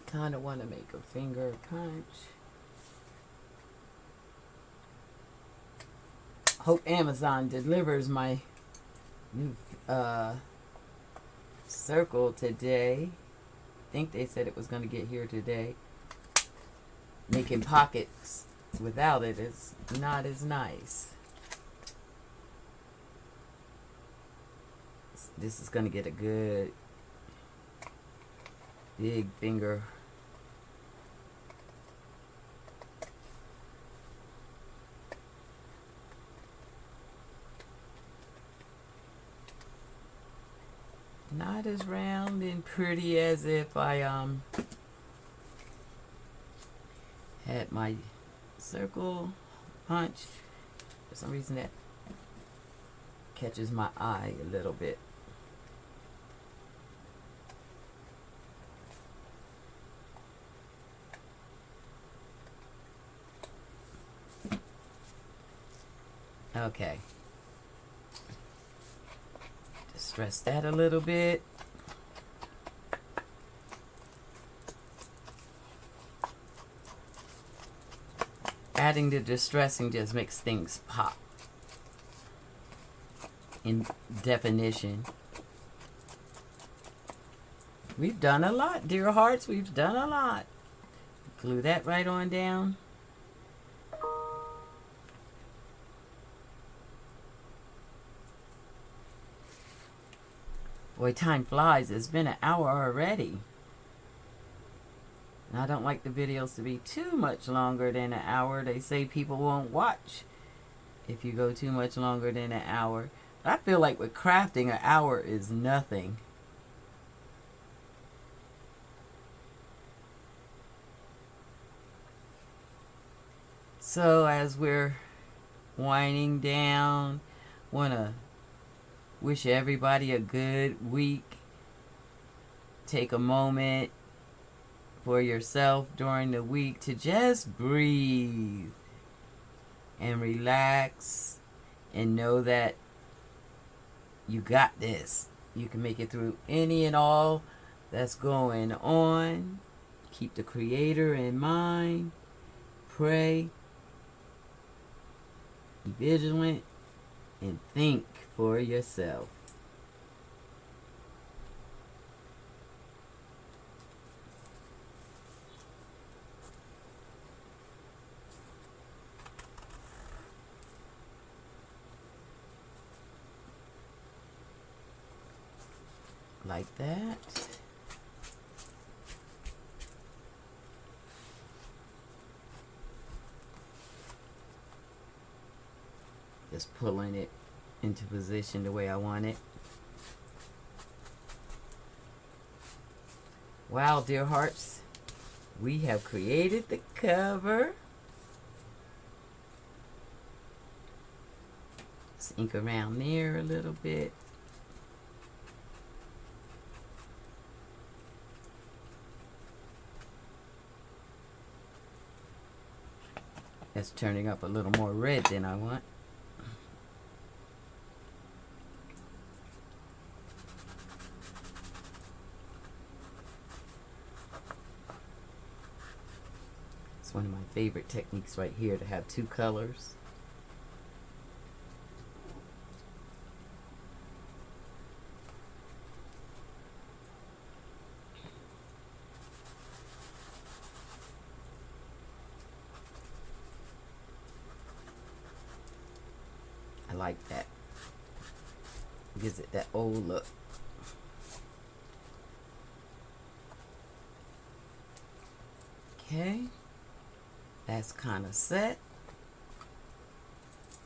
Kind of want to make a finger punch. Hope Amazon delivers my new circle today. I think they said it was going to get here today. Making pockets without it is not as nice. This is going to get a good big finger. Not as round and pretty as if I had my circle punch. For some reason that catches my eye a little bit. Okay. Distress that a little bit. Adding the distressing just makes things pop in definition. We've done a lot, dear hearts. We've done a lot. Glue that right on down. Boy, time flies. It's been an hour already. And I don't like the videos to be too much longer than an hour. They say people won't watch if you go too much longer than an hour. But I feel like with crafting, an hour is nothing. So as we're winding down. Want to wish everybody a good week. Take a moment for yourself during the week to just breathe and relax and know that you got this. You can make it through any and all that's going on. Keep the Creator in mind. Pray. Be vigilant. And think for yourself. Like that. Just pulling it into position the way I want it. Wow, dear hearts, we have created the cover. Let's ink around there a little bit. That's turning up a little more red than I want. It's one of my favorite techniques right here, to have two colors. I like that. Gives it that old look. Okay, that's kind of set.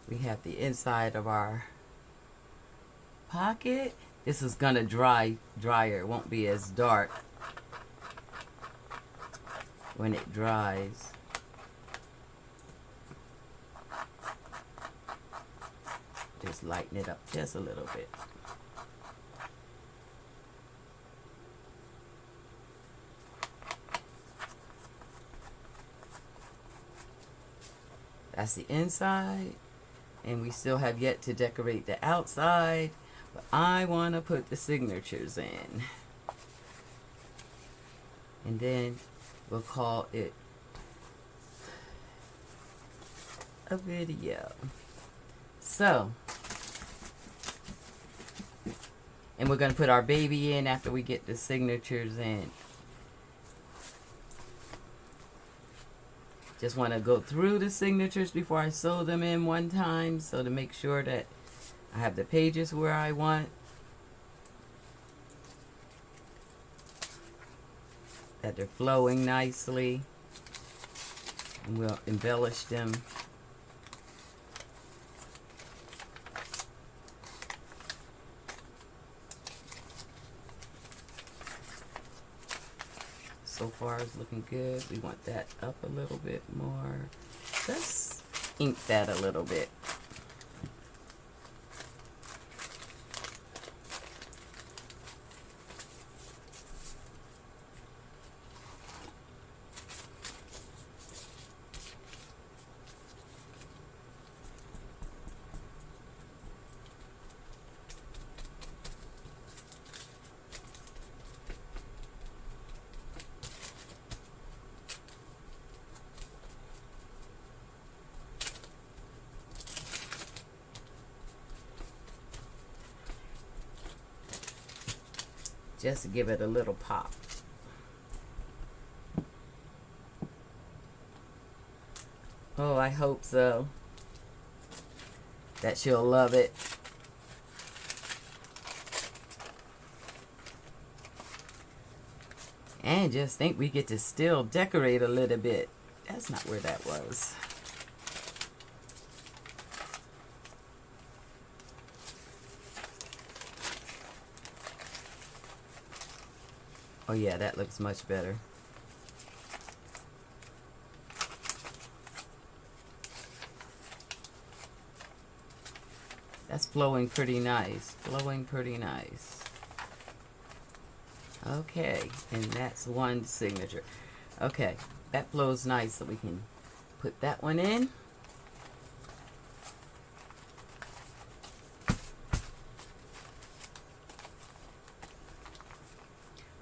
We have the inside of our pocket. This is gonna drier. It won't be as dark when it dries. Just lighten it up just a little bit. That's the inside, and we still have yet to decorate the outside, but I want to put the signatures in. And then we'll call it a video. So, and we're going to put our baby in after we get the signatures in. Just want to go through the signatures before I sew them in one time, so to make sure that I have the pages where I want, that they're flowing nicely, and we'll embellish them. So far it's looking good. We want that up a little bit more. Let's ink that a little bit. Just to give it a little pop. Oh, I hope so. That she'll love it. And just think we get to still decorate a little bit. That's not where that was. Oh yeah, that looks much better. That's flowing pretty nice. Flowing pretty nice. Okay, and that's one signature. Okay, that flows nice, so we can put that one in.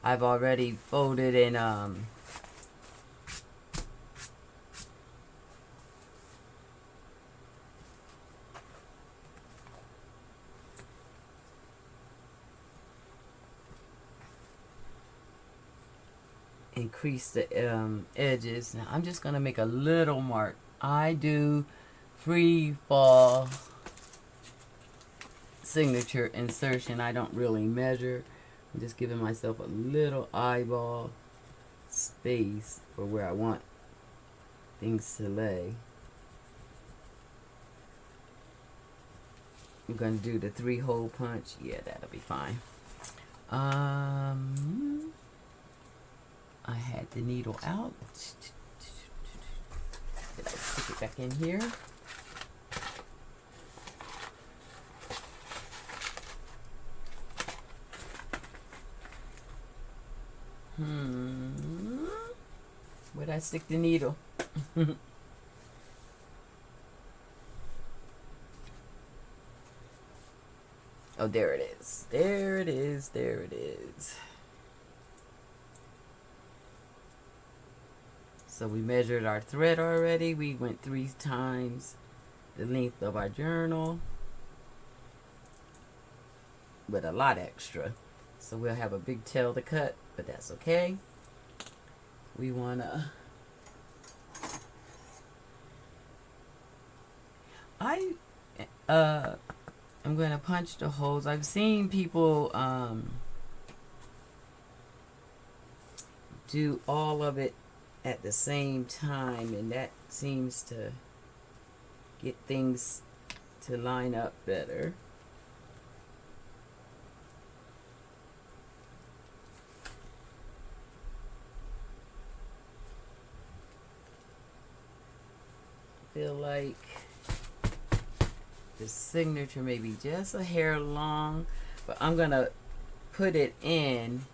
I've already folded and increase the edges. Now I'm just gonna make a little mark. I do free fall signature insertion. I don't really measure. I'm just giving myself a little eyeball space for where I want things to lay. I'm gonna do the 3-hole punch. Yeah, that'll be fine. I had the needle out. Did I stick it back in here? Where'd I stick the needle? Oh, there it is. There it is. There it is. So we measured our thread already. We went 3 times the length of our journal, but a lot extra. So we'll have a big tail to cut, but that's okay. We wanna, I'm gonna punch the holes. I've seen people do all of it at the same time, and that seems to get things to line up better. Feel like the signature may be just a hair long, but I'm gonna put it in,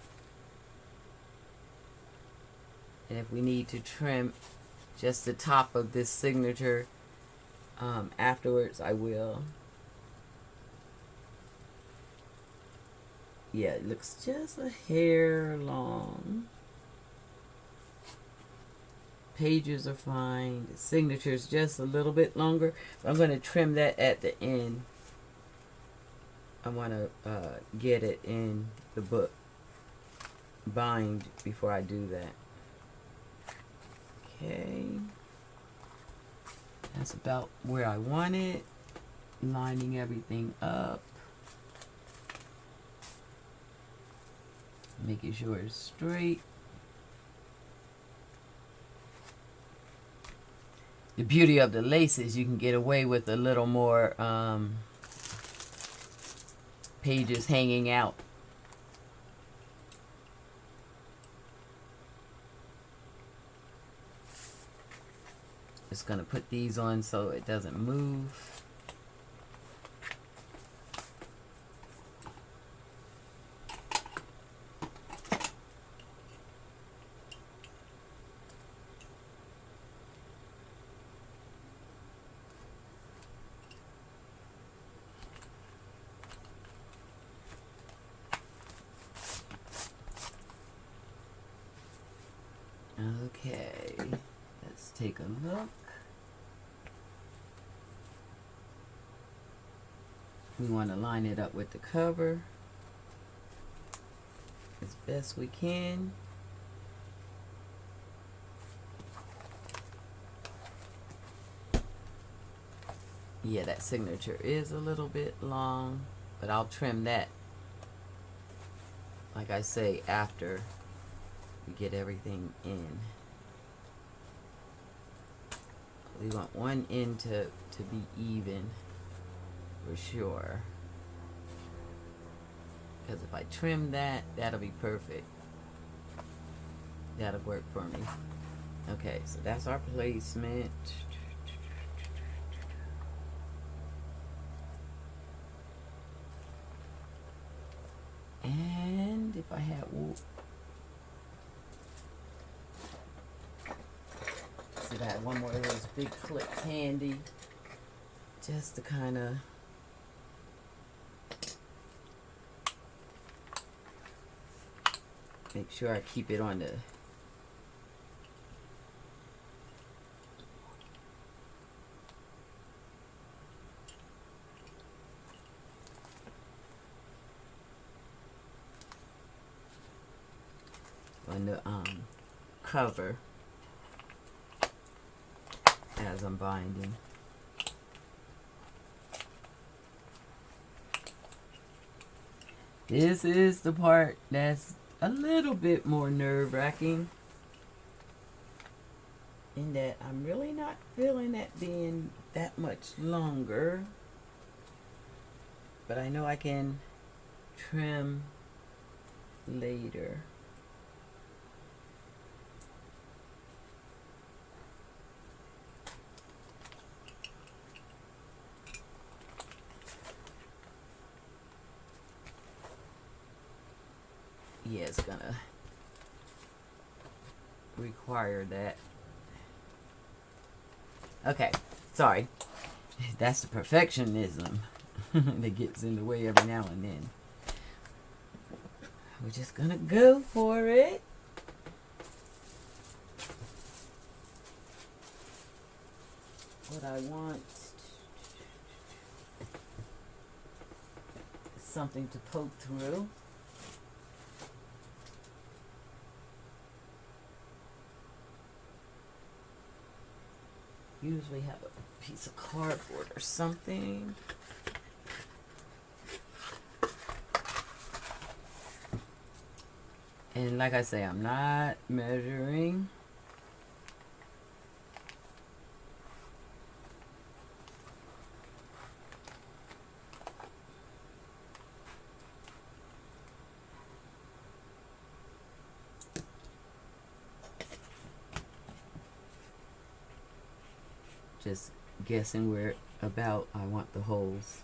and if we need to trim just the top of this signature afterwards, I will. Yeah, it looks just a hair long. Pages are fine. The signature is just a little bit longer. So I'm going to trim that at the end. I want to get it in the book bind before I do that. Okay. That's about where I want it. Lining everything up. Making sure it's straight. The beauty of the lace is you can get away with a little more pages hanging out. Just gonna put these on so it doesn't move. Okay, let's take a look. We want to line it up with the cover as best we can. Yeah, that signature is a little bit long, but I'll trim that, like I say, after we get everything in. We want one end to be even for sure, because if I trim that, that'll be perfect. That'll work for me. Okay, so that's our placement. if I had wool. See if I had one more of those big clips handy, just to kind of make sure I keep it on the cover as I'm binding. This is the part that's a little bit more nerve-wracking, in that I'm really not feeling that being that much longer, but I know I can trim later. Yeah, it's gonna require that. Okay, sorry. That's the perfectionism that gets in the way every now and then. We're just gonna go for it. What I want is something to poke through. Usually have a piece of cardboard or something. And like I say, I'm not measuring. Just guessing where about I want the holes.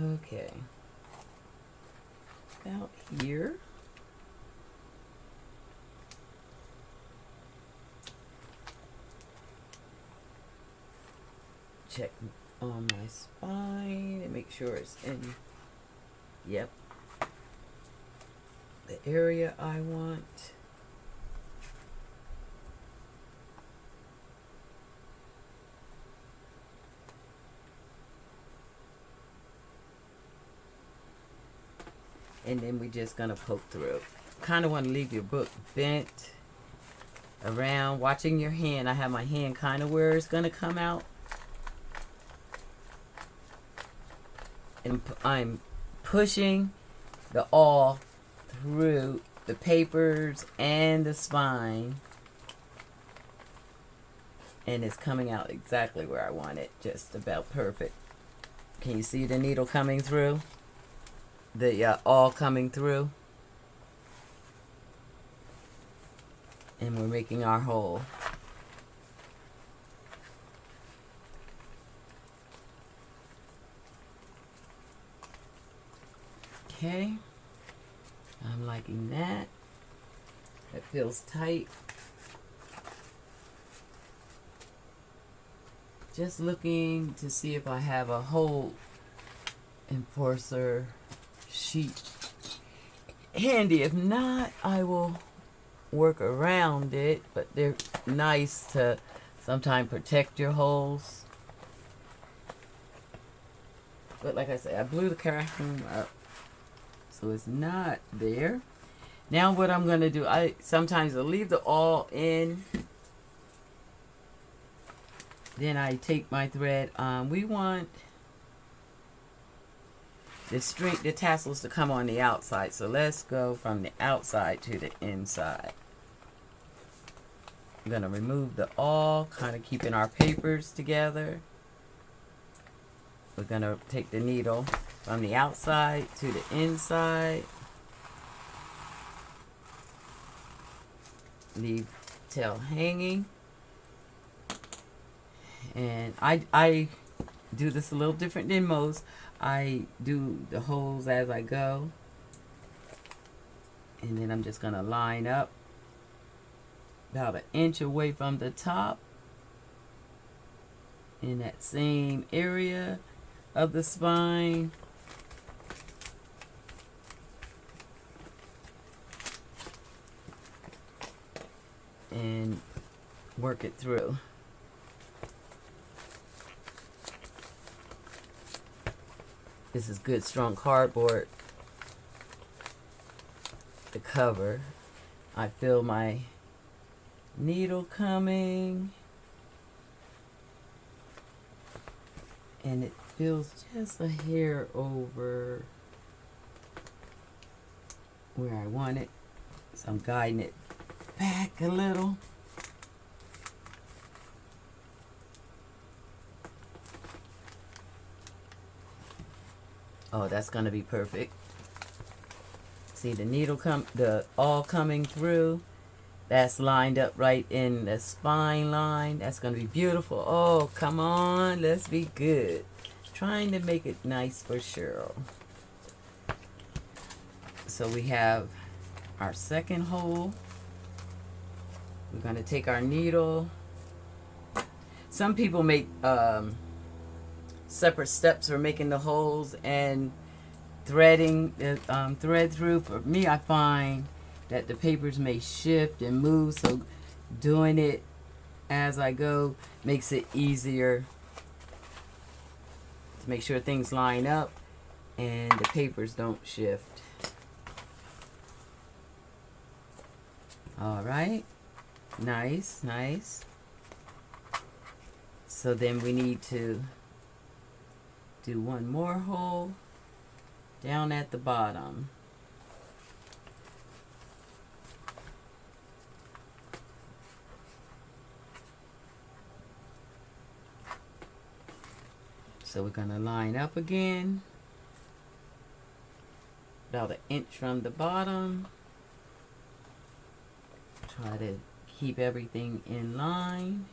Okay. About here. Check on my spine and make sure it's in. Yep. The area I want. And then we're just gonna poke through. Kind of want to leave your book bent around, watching your hand. I have my hand kind of where it's gonna come out. And I'm pushing the awl through the papers and the spine, and it's coming out exactly where I want it, just about perfect. Can you see the needle coming through? The awl coming through, and we're making our hole. Okay. I'm liking that. It feels tight. Just looking to see if I have a hole enforcer sheet handy. If not, I will work around it, but they're nice to sometimes protect your holes. But like I said, I blew the craft room up, so it's not there. Now what I'm going to do, I sometimes will leave the awl in. Then I take my thread. We want the tassels to come on the outside. So let's go from the outside to the inside. I'm going to remove the awl, kind of keeping our papers together. We're going to take the needle from the outside to the inside. Leave tail hanging. And I do this a little different than most. I do the holes as I go. And then I'm just going to line up about 1 inch away from the top in that same area of the spine. And work it through. This is good strong cardboard to cover. I feel my needle coming, and it feels just a hair over where I want it, so I'm guiding it back a little. Oh, that's gonna be perfect. See the needle all coming through. That's lined up right in the spine line. That's gonna be beautiful. Oh, come on, let's be good. Trying to make it nice for Cheryl. So we have our second hole. We're gonna take our needle. Some people make separate steps for making the holes and threading the thread through. For me, I find that the papers may shift and move, so doing it as I go makes it easier to make sure things line up and the papers don't shift. All right, nice, nice. So then we need to do one more hole down at the bottom. So we're going to line up again, about 1 inch from the bottom. Try to keep everything in line.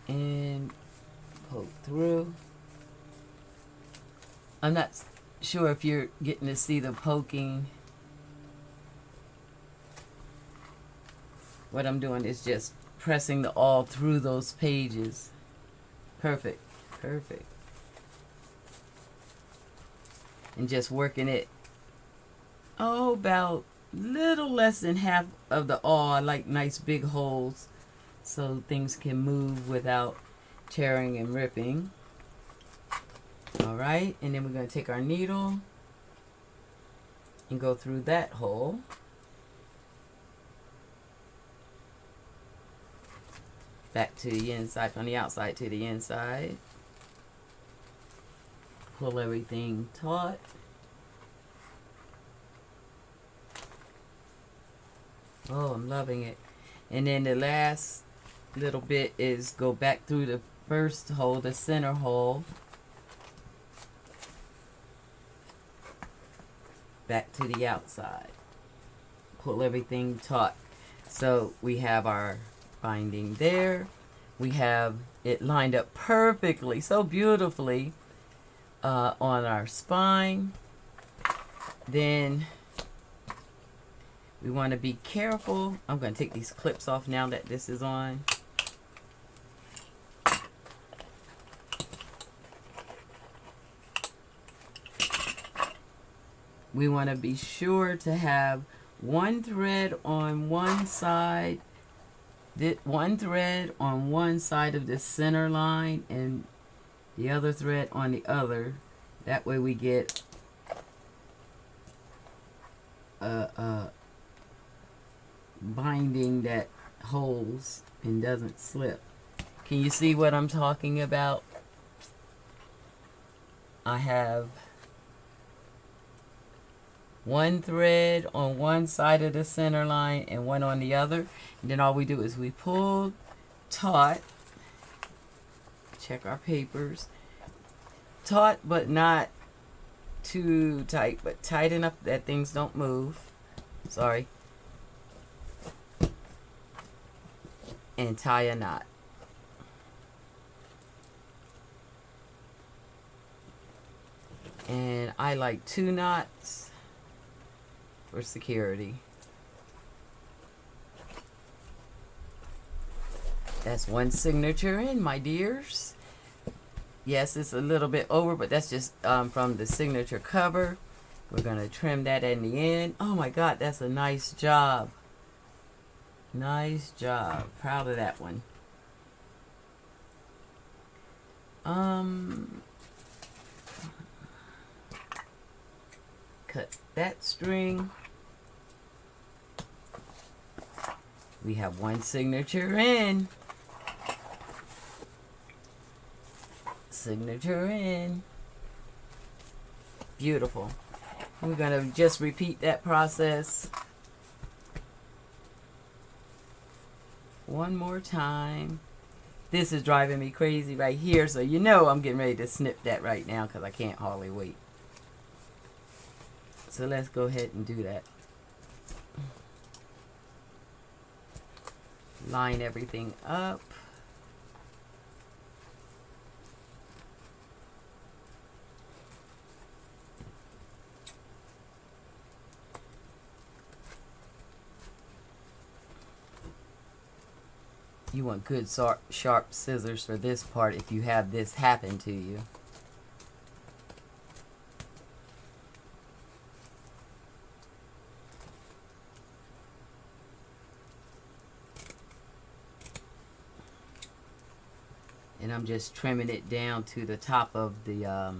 And poke through. I'm not sure if you're getting to see the poking. What I'm doing is just pressing the awl through those pages. Perfect, perfect. And just working it, about little less than half of the awl. I like nice big holes so things can move without tearing and ripping. All right, and then we're going to take our needle and go through that hole. Back to the inside, from the outside to the inside. Pull everything taut. Oh, I'm loving it. And then the last little bit is go back through the first hole, the center hole. Back to the outside. Pull everything taut. So we have our binding there. We have it lined up perfectly, so beautifully on our spine. Then we want to be careful. I'm going to take these clips off now that this is on. We want to be sure to have one thread on one side, one thread on one side of the center line and the other thread on the other. That way we get a binding that holds and doesn't slip. Can you see what I'm talking about? I have one thread on one side of the center line and one on the other. And then all we do is we pull taut. Check our papers. Taut but not too tight, but tight enough that things don't move. Sorry. and tie a knot. And I like 2 knots for security. That's 1 signature in, my dears. Yes, it's a little bit over, but that's just from the signature cover. We're going to trim that in the end. Oh my God, that's a nice job. Nice job. Proud of that one. Cut that string. We have 1 signature in. Signature in. Beautiful. We're going to just repeat that process 1 more time. This is driving me crazy right here, so you know I'm getting ready to snip that right now because I can't hardly wait. So let's go ahead and do that. Line everything up. You want good sharp scissors for this part if you have this happen to you. And I'm just trimming it down to the top of the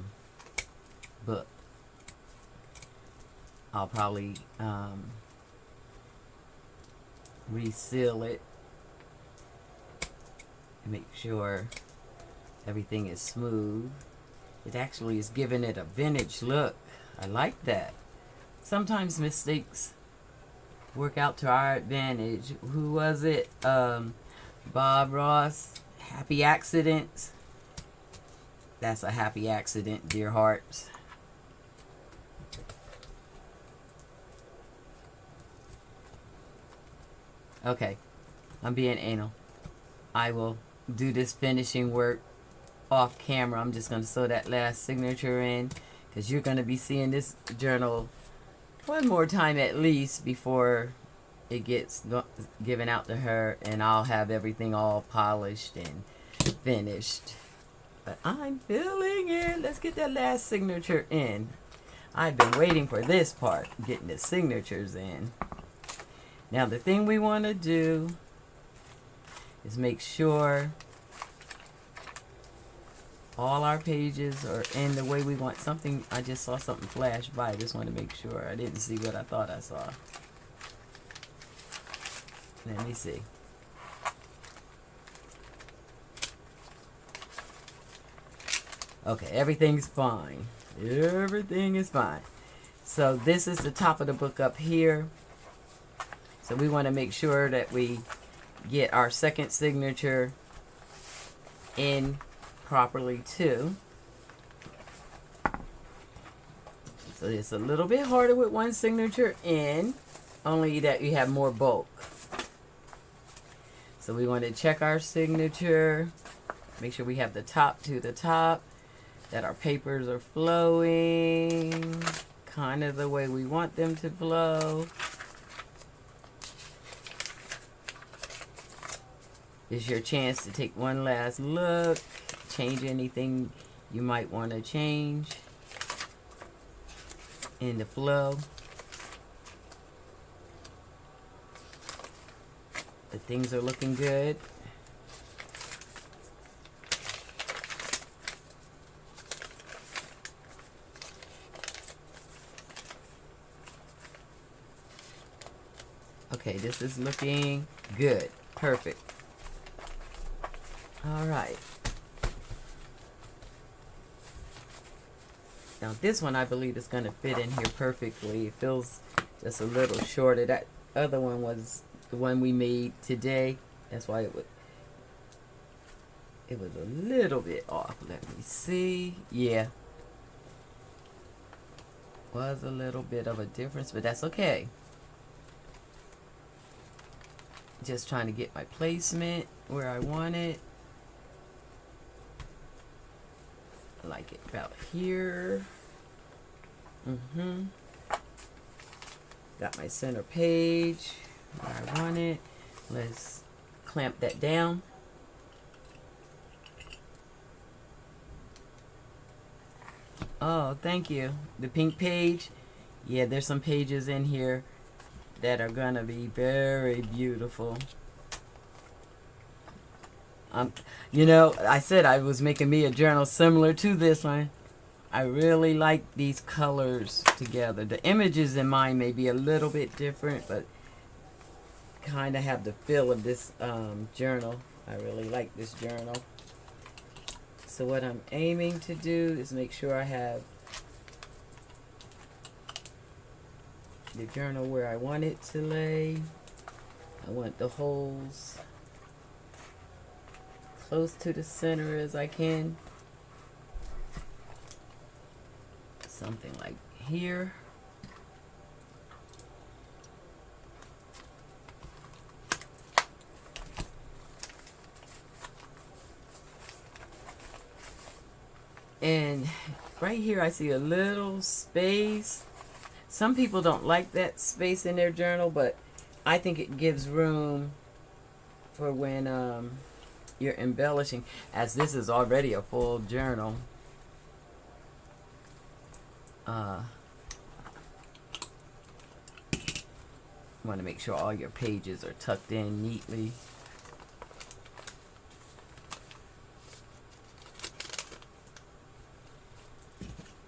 book. I'll probably reseal it and make sure everything is smooth. It actually is giving it a vintage look. I like that. Sometimes mistakes work out to our advantage. Who was it? Bob Ross. Happy accidents. That's a happy accident, dear hearts. Okay, I'm being anal. I will do this finishing work off camera. I'm just going to sew that last signature in because you're going to be seeing this journal 1 more time at least before it gets given out to her, and I'll have everything all polished and finished. But I'm filling in. Let's get that last signature in. I've been waiting for this part, getting the signatures in. Now the thing we want to do is make sure all our pages are in the way we want. Something, I just saw something flash by. I just want to make sure I didn't see what I thought I saw. Let me see. Okay, everything's fine. Everything is fine. So this is the top of the book up here. So we want to make sure that we get our second signature in properly too. So it's a little bit harder with 1 signature in, only that you have more bulk. So we want to check our signature, make sure we have the top to the top, that our papers are flowing kind of the way we want them to flow. This is your chance to take one last look, change anything you might want to change in the flow. But things are looking good. Okay, this is looking good. Perfect. All right. Now this one I believe is going to fit in here perfectly. It feels just a little shorter. That other one was the one we made today. That's why it was a little bit off. Let me see. Yeah. Was a little bit of a difference, but that's okay. Just trying to get my placement where I want it. I like it about here. Got my center page where I want it. Let's clamp that down. Oh, thank you. The pink page. Yeah, there's some pages in here that are gonna be very beautiful. You know, I said I was making me a journal similar to this one. I really like these colors together. The images in mine may be a little bit different, but kind of have the feel of this journal. I really like this journal. So what I'm aiming to do is make sure I have the journal where I want it to lay. I want the holes close to the center as I can. Something like here. And right here I see a little space. Some people don't like that space in their journal, but I think it gives room for when you're embellishing, as this is already a full journal. Want to make sure all your pages are tucked in neatly.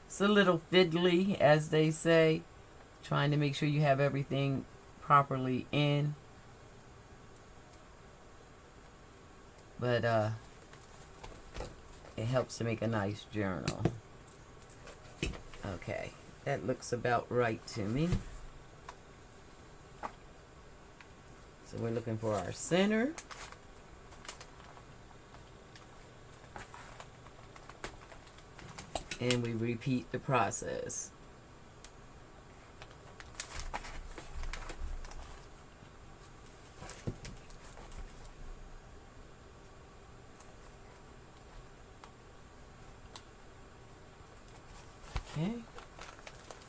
It's a little fiddly, as they say, trying to make sure you have everything properly in. But it helps to make a nice journal. Okay, that looks about right to me. So we're looking for our center. And we repeat the process. Okay.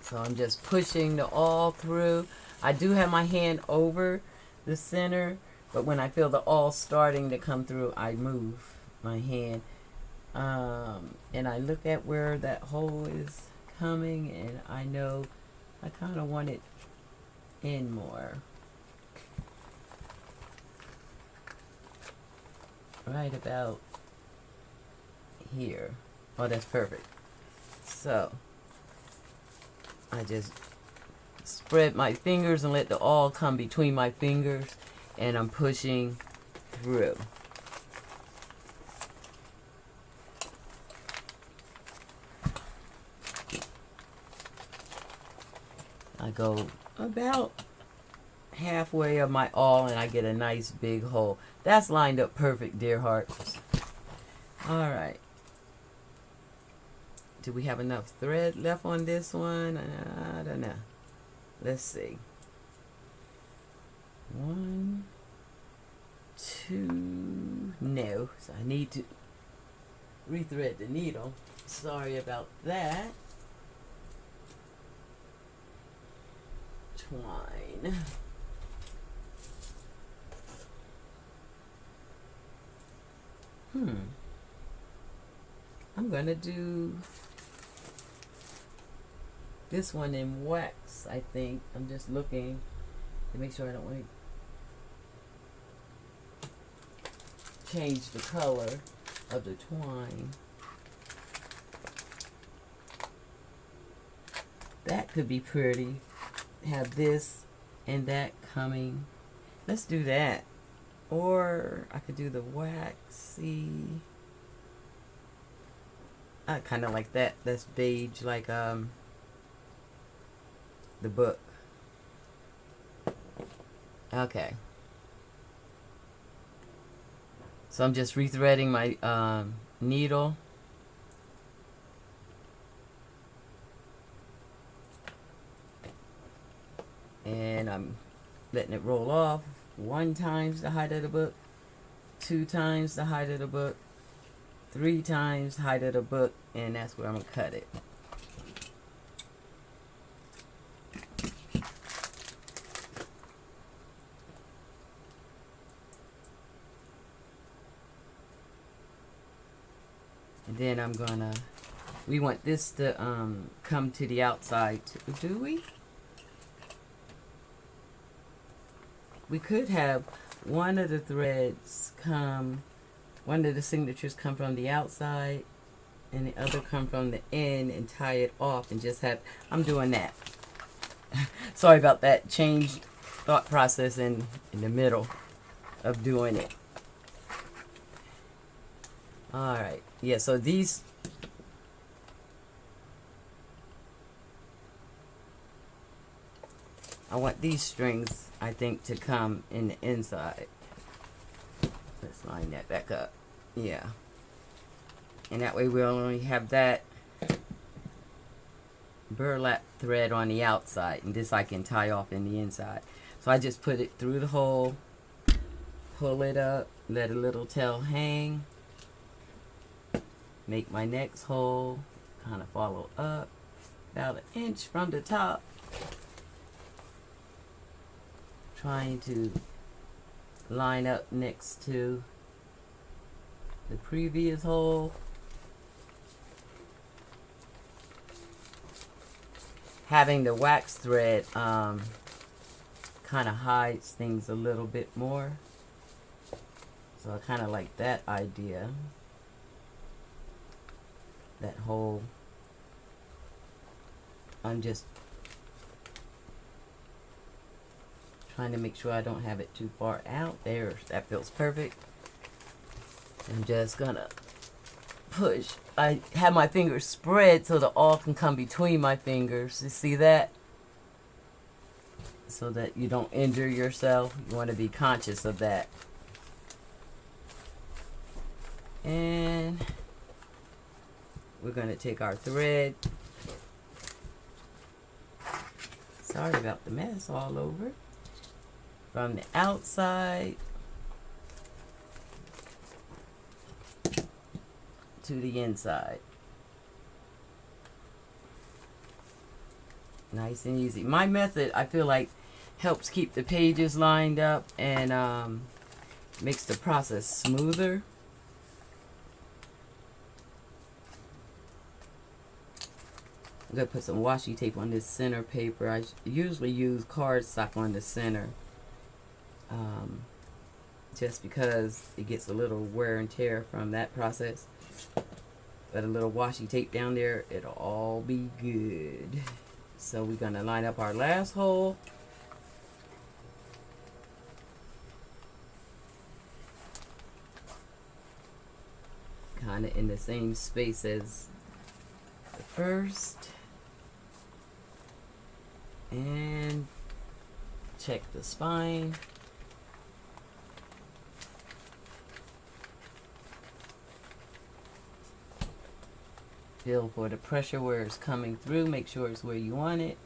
So I'm just pushing the awl through. I do have my hand over the center, but when I feel the awl starting to come through, I move my hand. And I look at where that hole is coming, and I know I kind of want it in more. Right about here. Oh, that's perfect. So I just spread my fingers and let the awl come between my fingers, and I'm pushing through. I go about halfway of my awl and I get a nice big hole. That's lined up perfect, dear hearts. Alright. Do we have enough thread left on this one? I don't know. Let's see. 1, 2, no. So I need to rethread the needle. Sorry about that. Twine. I'm gonna do this one in wax, I think. I'm just looking to make sure I don't want to change the color of the twine. That could be pretty. Have this and that coming. Let's do that. Or I could do the waxy. I kind of like that. That's beige, like the book. Okay. So I'm just rethreading my needle. And I'm letting it roll off 1 times the height of the book, 2 times the height of the book, 3 times the height of the book, and that's where I'm going to cut it. And then I'm gonna, we want this to come to the outside too. Do we? We could have one of the threads come, one of the signatures come from the outside and the other come from the end and tie it off and just have, I'm doing that. Sorry about that change thought process in the middle of doing it. Alright, yeah, so these, I want these strings, I think, to come in the inside. Let's line that back up. Yeah. And that way we'll only have that burlap thread on the outside, and this I can tie off in the inside. So I just put it through the hole, pull it up, let a little tail hang, make my next hole, kind of follow up about 1 inch from the top, trying to line up next to the previous hole. Having the wax thread kind of hides things a little bit more, so I kind of like that idea. That hole, I'm just trying to make sure I don't have it too far out. There, that feels perfect. I'm just gonna push. I have my fingers spread so the awl can come between my fingers. You see that? So that you don't injure yourself. You want to be conscious of that. And we're going to take our thread. Sorry about the mess all over. From the outside to the inside. Nice and easy. My method, I feel like, helps keep the pages lined up and makes the process smoother. I'm going to put some washi tape on this center paper. I usually use cardstock on the center. Just because it gets a little wear and tear from that process. But a little washi tape down there, it'll all be good. So we're going to line up our last hole. Kind of in the same space as the first. And check the spine. Feel for the pressure where it's coming through. Make sure it's where you want it.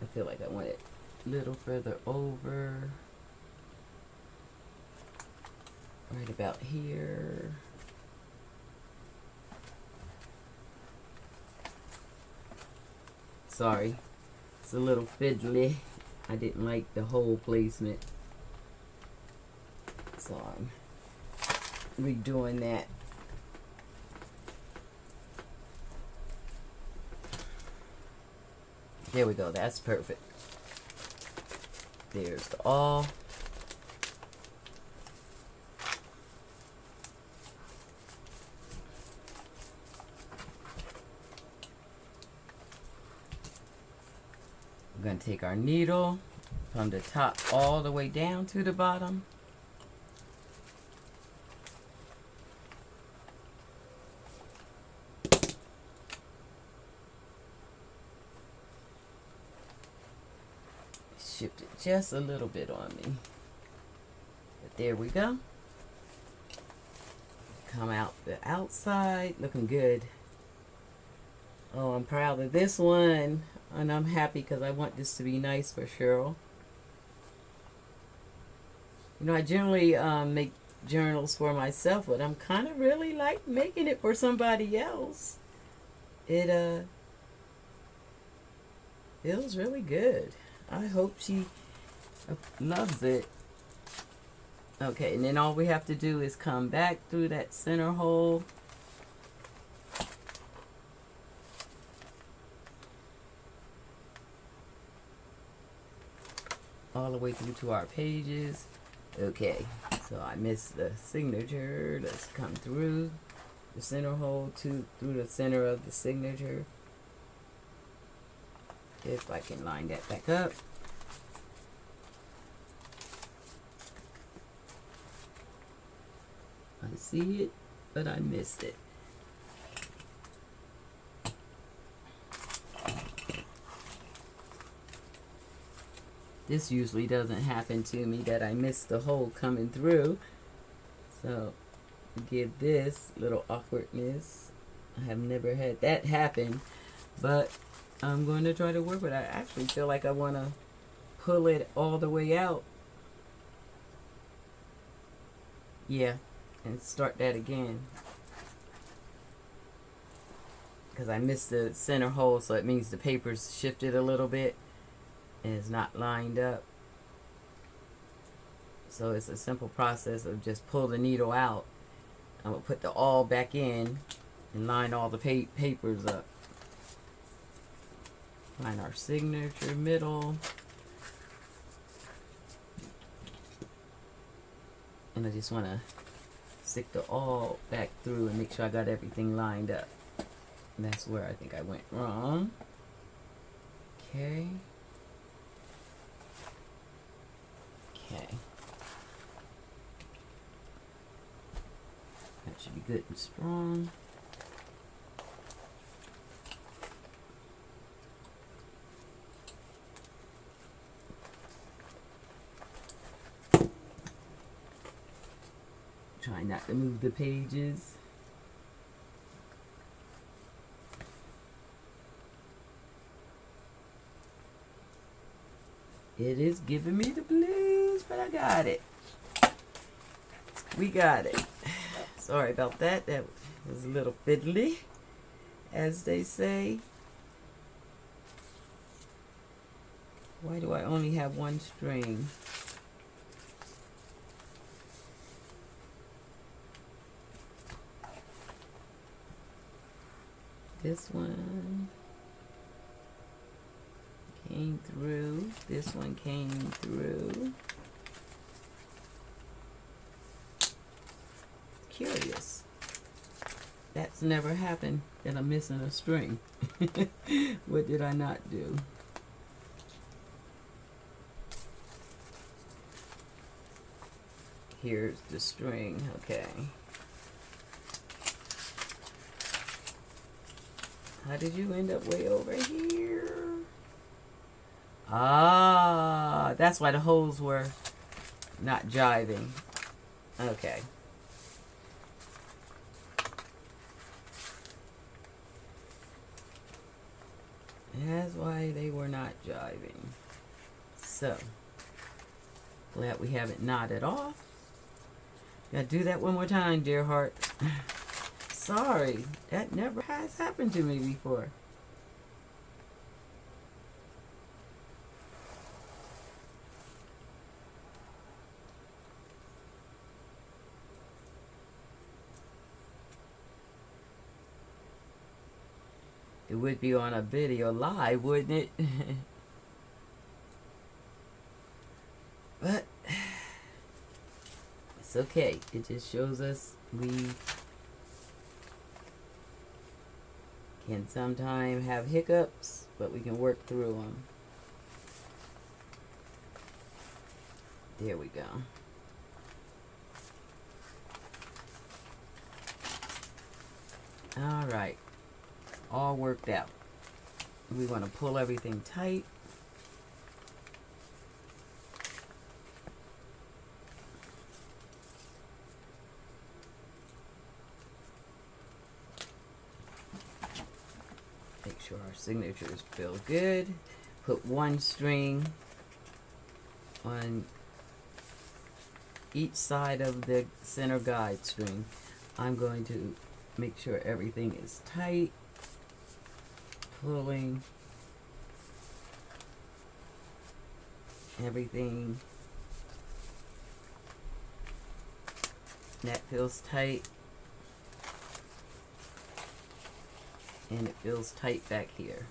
I feel like I want it a little further over. Right about here. Sorry, it's a little fiddly. I didn't like the hole placement, so I'm redoing that. There we go, that's perfect. There's the awl. We're going to take our needle from the top all the way down to the bottom. Shift it just a little bit on me. But there we go. Come out the outside, looking good. Oh, I'm proud of this one, and I'm happy because I want this to be nice for Cheryl. You know, I generally make journals for myself, but I'm kind of really like making it for somebody else. It feels really good. I hope she loves it. Okay, and then all we have to do is come back through that center hole. All the way through to our pages. Okay, so I missed the signature. Let's come through the center hole through the center of the signature. If I can line that back up. I see it, but I missed it. This usually doesn't happen to me, that I miss the hole coming through. So give this little awkwardness. I have never had that happen, but I'm going to try to work with it. I actually feel like I want to pull it all the way out. Yeah, and start that again. Because I missed the center hole, so it means the paper's shifted a little bit and it's not lined up. So it's a simple process of just pull the needle out. I'm going to put the awl back in and line all the papers up. Find our signature middle. And I just want to stick the awl back through and make sure I got everything lined up. And that's where I think I went wrong. Okay. Okay. That should be good and strong. Try not to move the pages. It is giving me the blues, but I got it. We got it. Sorry about that. That was a little fiddly, as they say. Why do I only have one string? This one came through. This one came through. Curious. That's never happened that I'm missing a string. What did I not do? Here's the string. Okay. How did you end up way over here? Ah, that's why the holes were not jiving. Okay. That's why they were not jiving. So, glad we have it knotted off. Gotta do that one more time, dear heart. Sorry, that never has happened to me before. It would be on a video live, wouldn't it? But it's okay. It just shows us we can sometimes have hiccups, but we can work through them. There we go. All right. All worked out. We want to pull everything tight. sure our signatures feel good. Put one string on each side of the center guide string. I'm going to make sure everything is tight, pulling everything that feels tight, and it feels tight back here.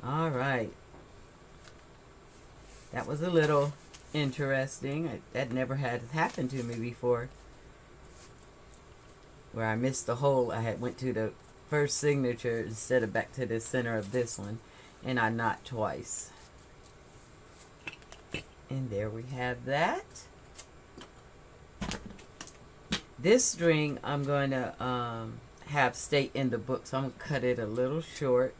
All right, that was a little interesting. That never had happened to me before, where I missed the hole. I had went to the first signature instead of back to the center of this one, and I knot twice. And there we have that. This string I'm going to have stay in the book, so I'm going to cut it a little short.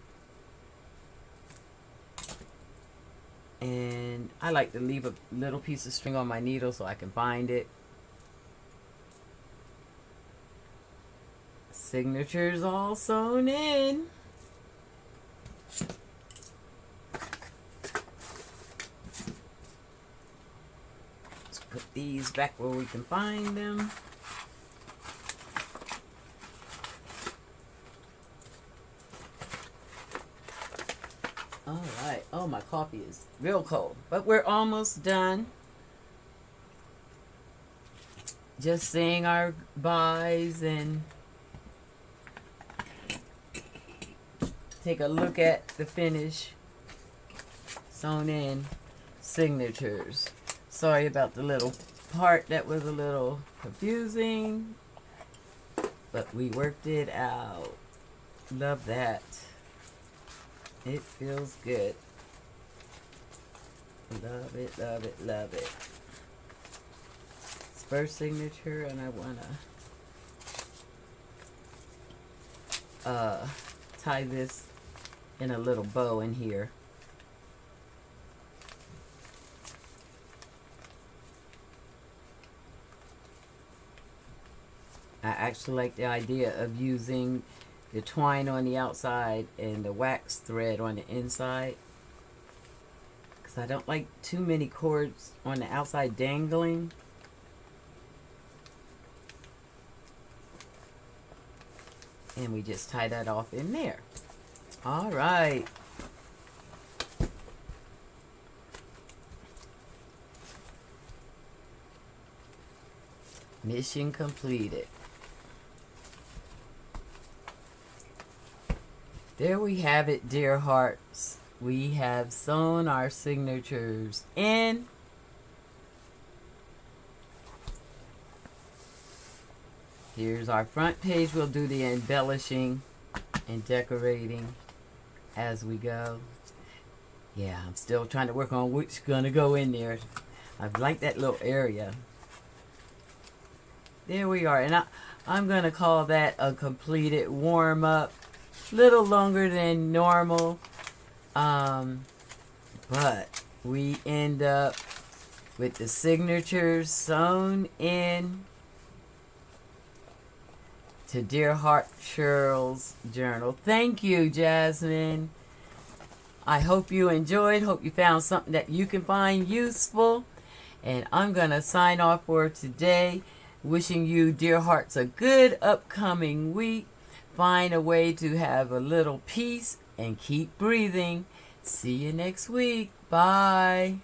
And I like to leave a little piece of string on my needle so I can find it. Signatures all sewn in. Let's put these back where we can find them. All right. Oh, my coffee is real cold, but we're almost done. Just saying our byes and take a look at the finish. Sewn in signatures. Sorry about the little part that was a little confusing, but we worked it out. Love that. It feels good. Love it, love it, love it. It's first signature, and I want to tie this in a little bow in here. I actually like the idea of using the twine on the outside and the wax thread on the inside, because I don't like too many cords on the outside dangling. And we just tie that off in there. All right. Mission completed. There we have it, dear hearts. We have sewn our signatures in. Here's our front page. We'll do the embellishing and decorating as we go. Yeah, I'm still trying to work on what's gonna go in there. I like that little area. There we are, and I'm gonna call that a completed warm-up. Little longer than normal, but we end up with the signatures sewn in to Dear Heart Cheryl's journal. Thank you, Jasmine. I hope you enjoyed. Hope you found something that you can find useful. And I'm going to sign off for today. Wishing you, dear hearts, a good upcoming week. Find a way to have a little peace and keep breathing. See you next week. Bye.